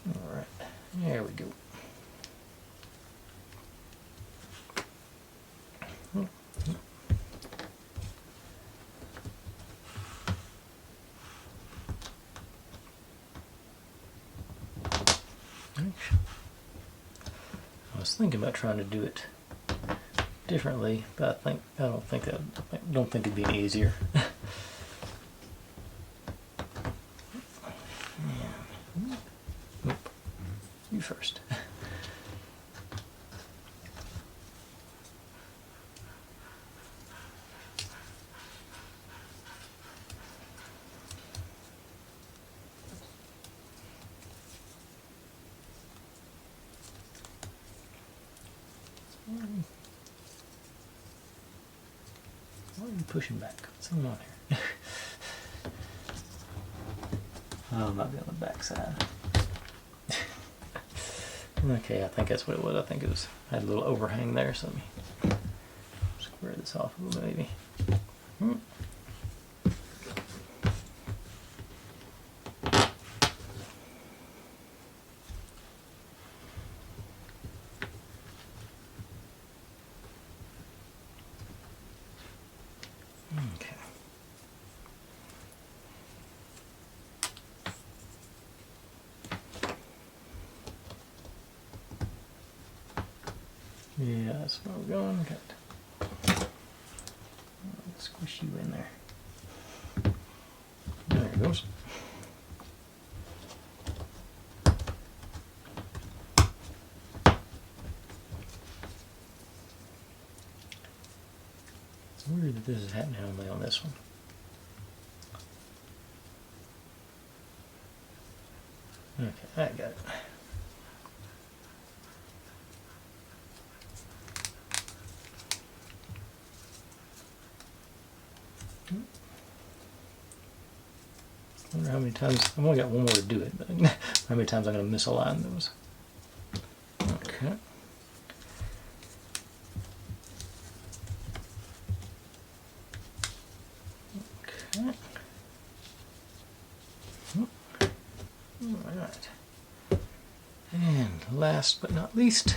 Alright, there we go. I was thinking about trying to do it differently, but I don't think it'd be any easier. Nope. You first. Why are you pushing back? What's going on here? Oh, it might be on the back side. Okay, I think that's what it was. I think it was, I had a little overhang there, so let me square this off a little bit maybe. Okay. Yeah, that's where we're going. Got squish you in there. There it goes. It's weird that this is happening only on this one. Okay, I got it. I wonder how many times, I've only got 1 more to do it, but how many times I'm going to misalign those. Okay. Okay. Alright. And last but not least,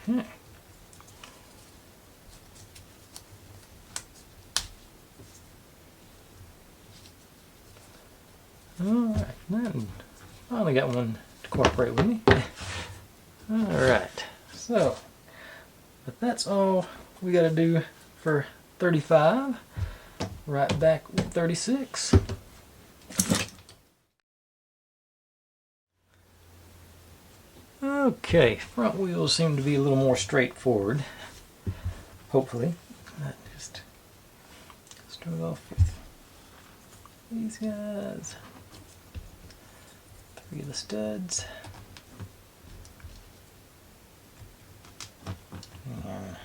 Okay. Alright, then finally got one to cooperate with me. Alright, so but that's all we got to do for 35. Right back with 36. Okay, front wheels seem to be a little more straightforward. Hopefully. Just start off with these guys. 3 of the studs. And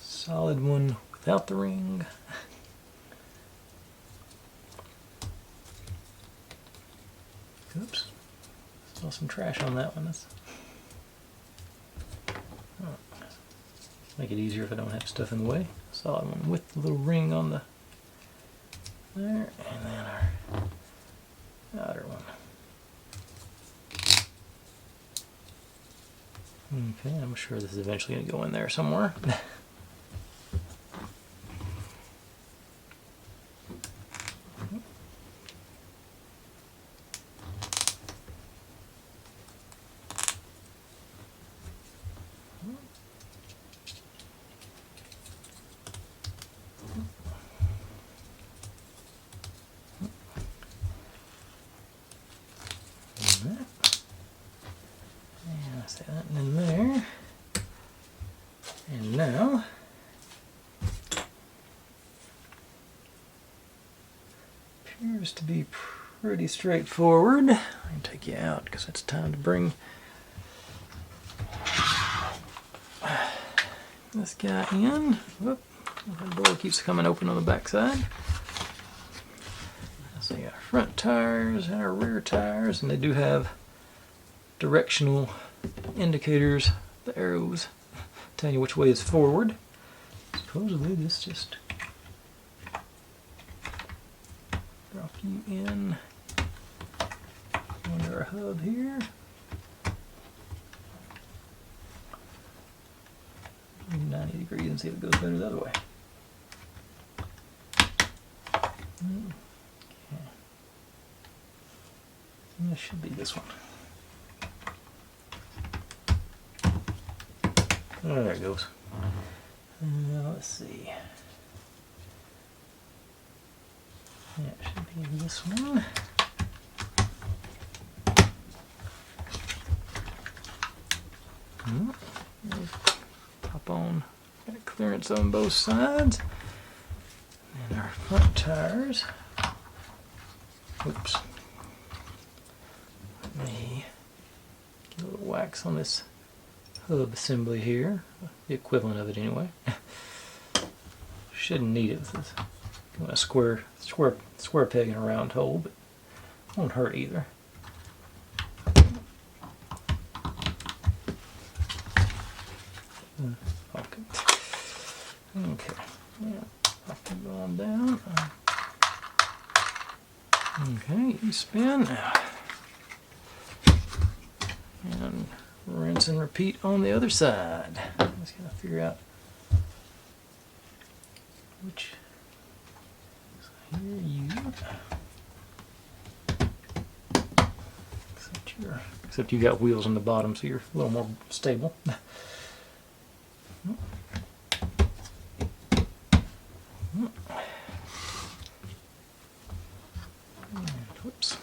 solid one without the ring. Oops. Saw some trash on that one. Make it easier if I don't have stuff in the way. Solid one with the little ring on the there, and then our outer one. Okay, I'm sure this is eventually going to go in there somewhere. Set that in there. And now appears to be pretty straightforward. I can take you out because it's time to bring this guy in. Whoop, the door keeps coming open on the back side. So we got our front tires and our rear tires, and they do have directional indicators, the arrows telling you which way is forward. Supposedly this just drop you in under our hub here. 90 degrees and see if it goes better the other way. Okay. And this should be this one. Oh, there it goes. Let's see. Yeah, it should be this one. Pop on. Got clearance on both sides. And our front tires. Oops. Let me get a little wax on this hub assembly here, the equivalent of it anyway. Shouldn't need it with this. You want a square peg in a round hole, but won't hurt either. Okay. Okay. Yeah. I'll keep going down. Okay. You spin now. And rinse and repeat on the other side. I'm just going to figure out which. So here you. Except you got wheels on the bottom, so you're a little more stable. Whoops.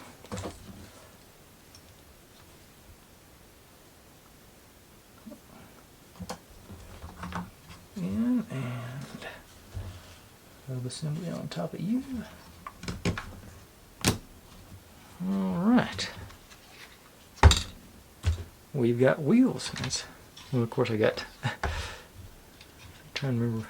And hub assembly on top of you. Alright. We've got wheels. Well, of course I got I'm trying to remember.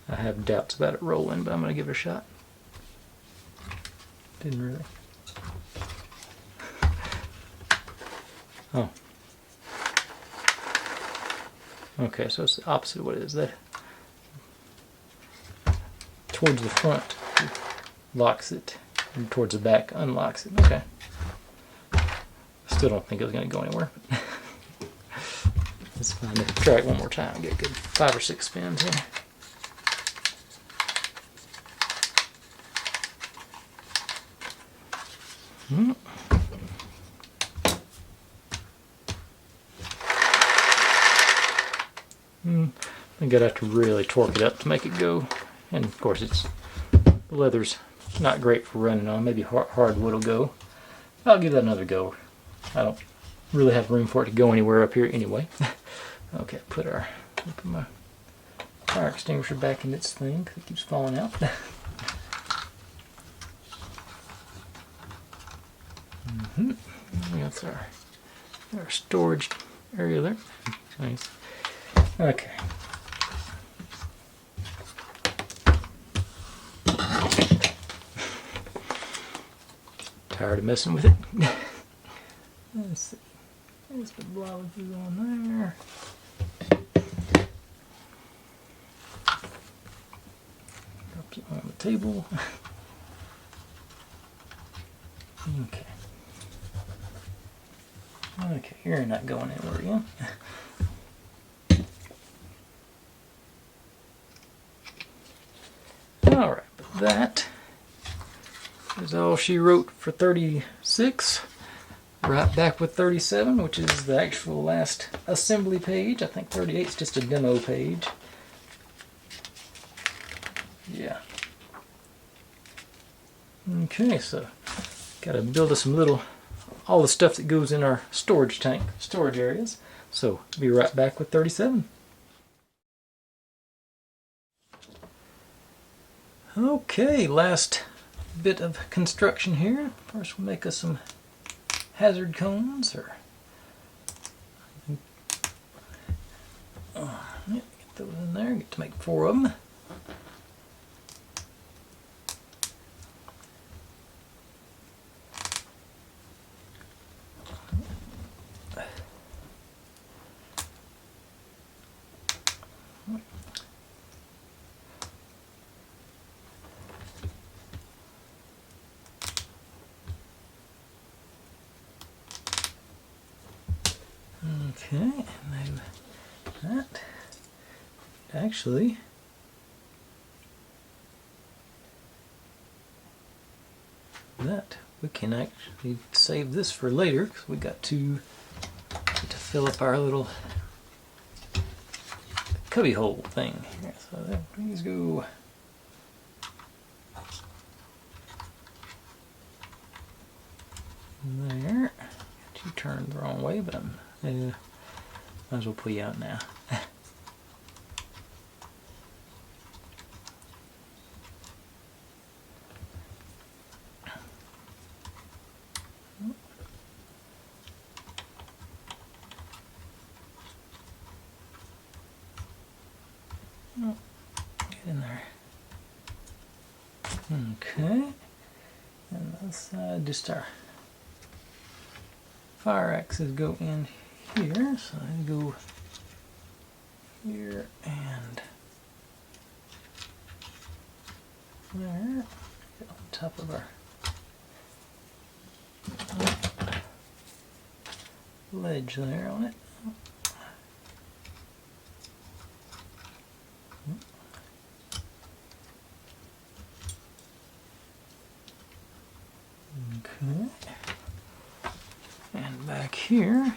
I have doubts about it rolling, but I'm going to give it a shot. Didn't really. Oh. Okay, so it's the opposite of what it is. That towards the front locks it, and towards the back unlocks it. Okay. Still don't think it was going to go anywhere. Let's find it. Try it one more time. Get a good 5 or 6 spins here. I think I'd have to really torque it up to make it go. And of course, the leather's not great for running on. Maybe hardwood will go. I'll give that another go. I don't really have room for it to go anywhere up here anyway. Okay, put my fire extinguisher back in its thing because it keeps falling out. That's our storage area there. Nice. Okay. Tired of messing with it. Let's see. There's the blouse on there. Drop it on the table. Okay. Okay, you're not going anywhere again. Alright, but that is all she wrote for 36. Right back with 37, which is the actual last assembly page. I think 38 is just a demo page. Yeah. Okay, so got to build us all the stuff that goes in our storage areas. So be right back with 37. Okay, last bit of construction here. First we'll make us some hazard cones, get those in there. Get to make 4 of them. Okay, and then that actually we can actually save this for later because we got to fill up our little cubby hole thing here. So there, please go. There. Got you turned the wrong way, but might as well pull you out now. Get in there. Okay. And this side, just our fire axes go in here, so I go here and there, get on top of our ledge there on it. Okay. And back here,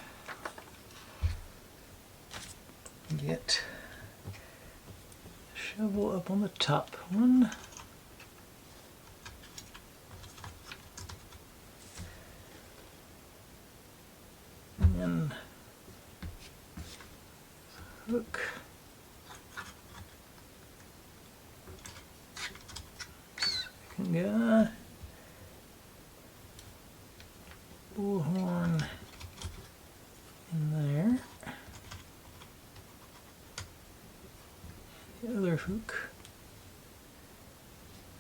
get shovel up on the top one. And hook. Second guy. Bullhorn in there. The other hook.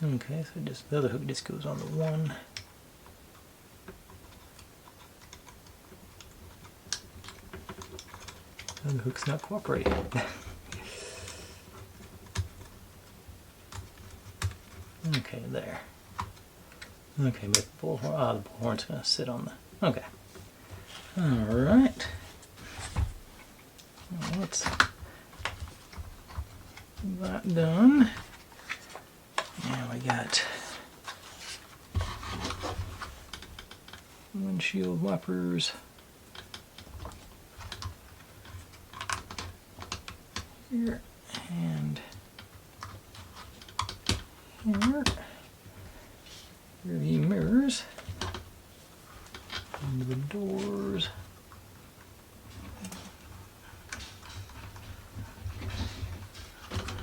Okay, so the other hook just goes on the one. The other hook's not cooperating. Okay, there. Okay, but the bullhorn, the bullhorn's gonna sit on the, okay. All right. Well, let's get that done. Now we got windshield wipers here and here. Rear mirrors into the doors.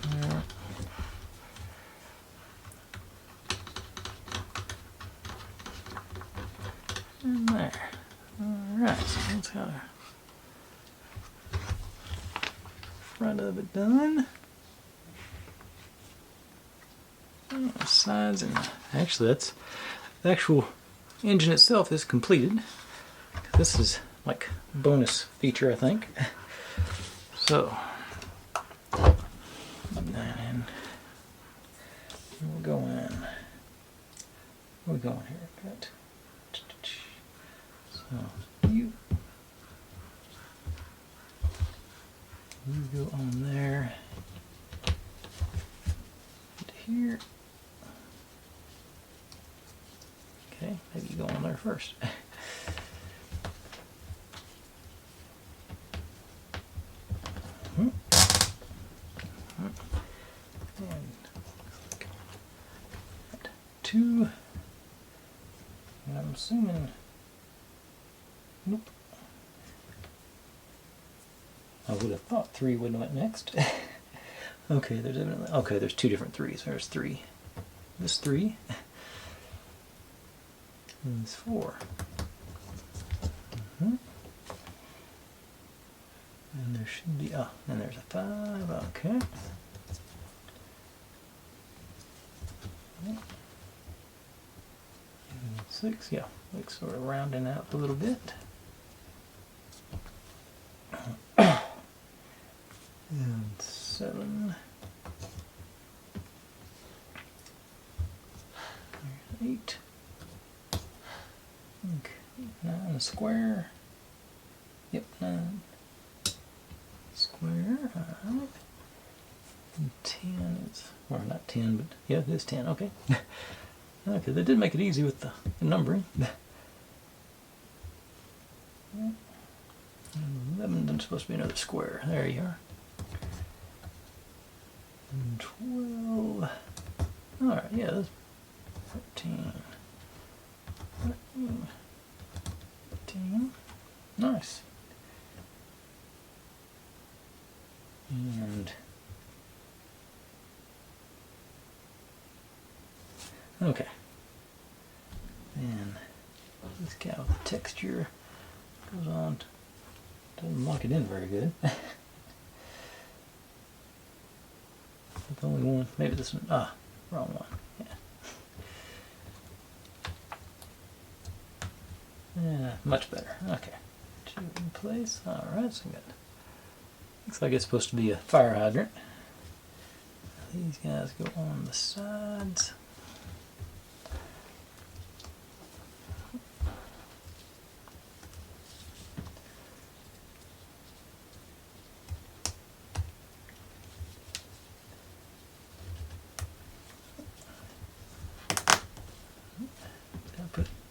There. And there. Alright, so that's got our front of it done. And the sides, and actually that's the actual engine itself is completed. This is like a bonus feature, I think. So put that in. We'll go in. We're going here. Good. So you go on there. Here. Okay, maybe you go on there first. And two. And I'm assuming. Nope. I would have thought three would have went next. Okay, there's evidently, okay, there's two different threes. There's three. This three. And this four. And there should be, oh, and there's a five, okay. And six, yeah, like sort of rounding out a little bit. And seven. There's eight. Okay, 9 square. Yep, 9 square. Alright. And 10 is, or not 10, but yeah, it is 10. Okay. Okay, they did make it easy with the numbering. And 11, then supposed to be another square. There you are. And 12. Alright, yeah, that's 13. 13. 15. Nice. And okay. And this guy with the texture goes on. Doesn't lock it in very good. The only one, maybe this one, wrong one. Yeah, much better. Okay. Two in place. Alright, so good. Looks like it's supposed to be a fire hydrant. These guys go on the sides.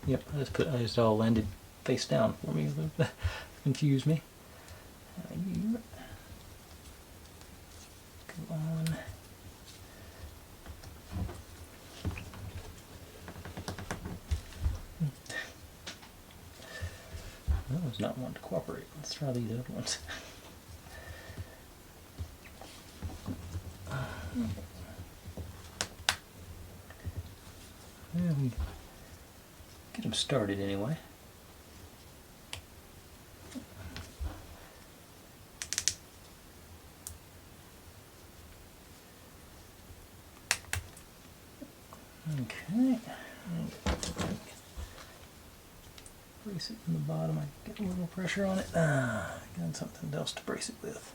Yep, I just all landed face down for me. Confused me. You go on. That was not one to cooperate. Let's try these other ones. Yeah, we get them started anyway. Okay. Brace it from the bottom. I get a little pressure on it. Got something else to brace it with.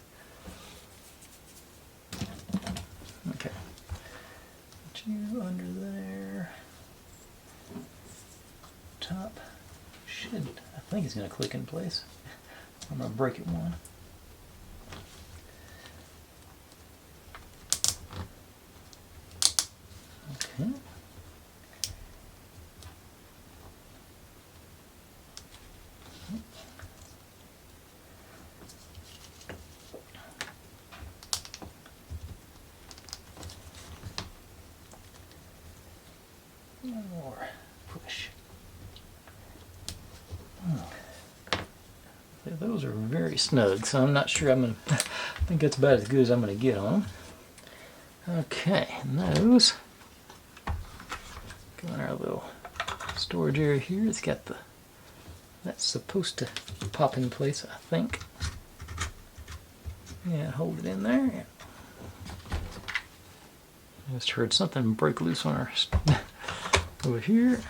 Okay. Put you under there. think it's going to click in place. I'm going to break it one. Okay. One more push. Those are very snug, so I'm not sure I'm going to, I think that's about as good as I'm going to get on them. Okay, and those go in our little storage area here. It's got the, that's supposed to pop in place, I think. Yeah, hold it in there. Yeah. I just heard something break loose on our over here.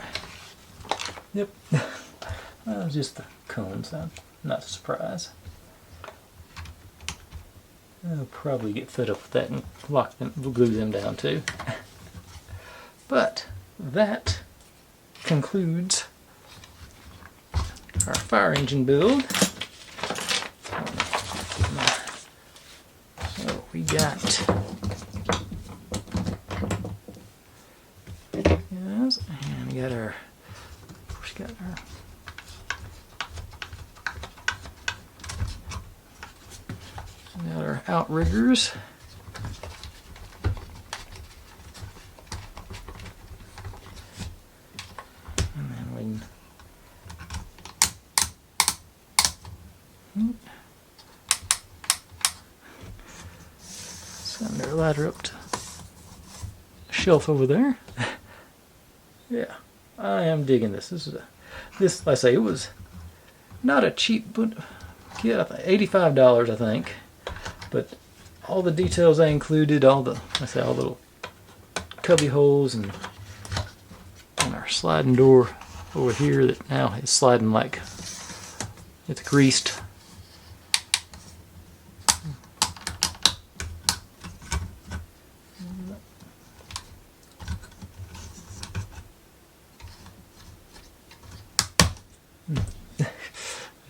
Yep. Well, it was just the cones. I'm not surprised. I'll probably get fed up with that and lock them, glue them down too. But that concludes our fire engine build. So we got, yes, and we got our, of course, got our outriggers. And then we send our ladder up to the shelf over there. Yeah, I am digging this. This is this, like I say, it was not a cheap, but yeah, $85, I think. But all the details I included, all the, I say, all the little cubby holes and our sliding door over here that now is sliding like it's greased.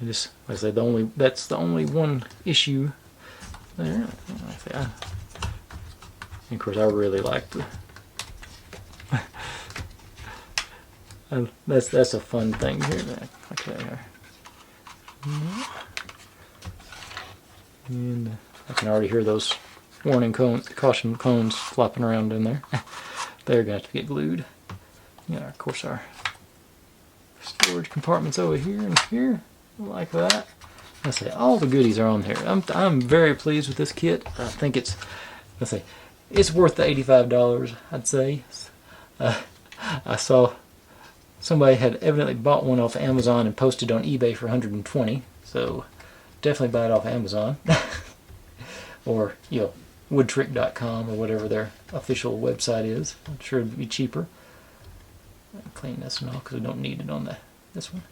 Just, like I said, that's the only one issue there. Of course, I really like the. That's a fun thing here. Okay, and I can already hear those warning cones, caution cones flopping around in there. They're going to have to get glued. Yeah, of course, our storage compartments over here and here, like that. I say all the goodies are on here. I'm very pleased with this kit. I think it's, let's say, it's worth the $85. I'd say. I saw somebody had evidently bought one off Amazon and posted on eBay for $120. So definitely buy it off Amazon, or woodtrick.com or whatever their official website is. I'm sure it'd be cheaper. I'll clean this and all because we don't need it on this one.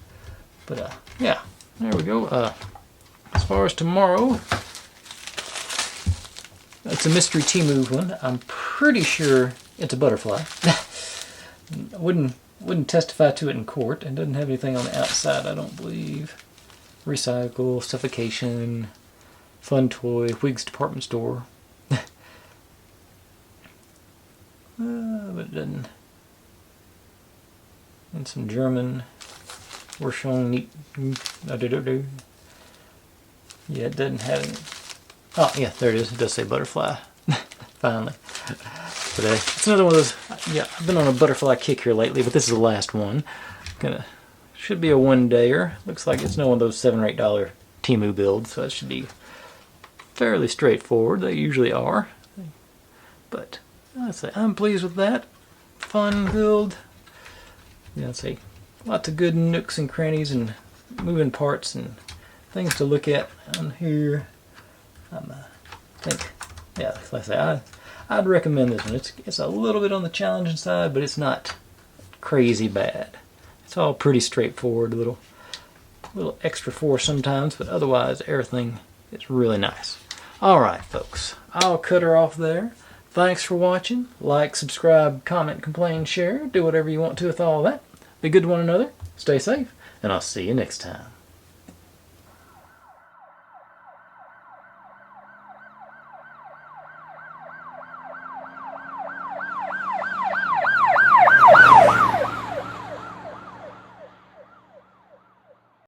But yeah, there we go. As far as tomorrow, it's a mystery Temu one. I'm pretty sure it's a butterfly. I wouldn't testify to it in court. It doesn't have anything on the outside, I don't believe. Recycle, suffocation, fun toy, Whigs department store. But it doesn't. And some German. We're showing neat. Yeah, it doesn't have any. Oh, yeah, there it is. It does say butterfly. Finally. But it's another one of those. Yeah, I've been on a butterfly kick here lately, but this is the last one. Should be a one-dayer. Looks like it's no one of those $7 or $8 Temu builds, so it should be fairly straightforward. They usually are. But I'd say I'm pleased with that. Fun build. Yeah, I'd say lots of good nooks and crannies and moving parts and things to look at on here. I think, yeah, like I say, I'd recommend this one. It's a little bit on the challenging side, but it's not crazy bad. It's all pretty straightforward, a little extra force sometimes, but otherwise everything is really nice. Alright folks, I'll cut her off there. Thanks for watching. Like, subscribe, comment, complain, share. Do whatever you want to with all that. Be good to one another. Stay safe, and I'll see you next time.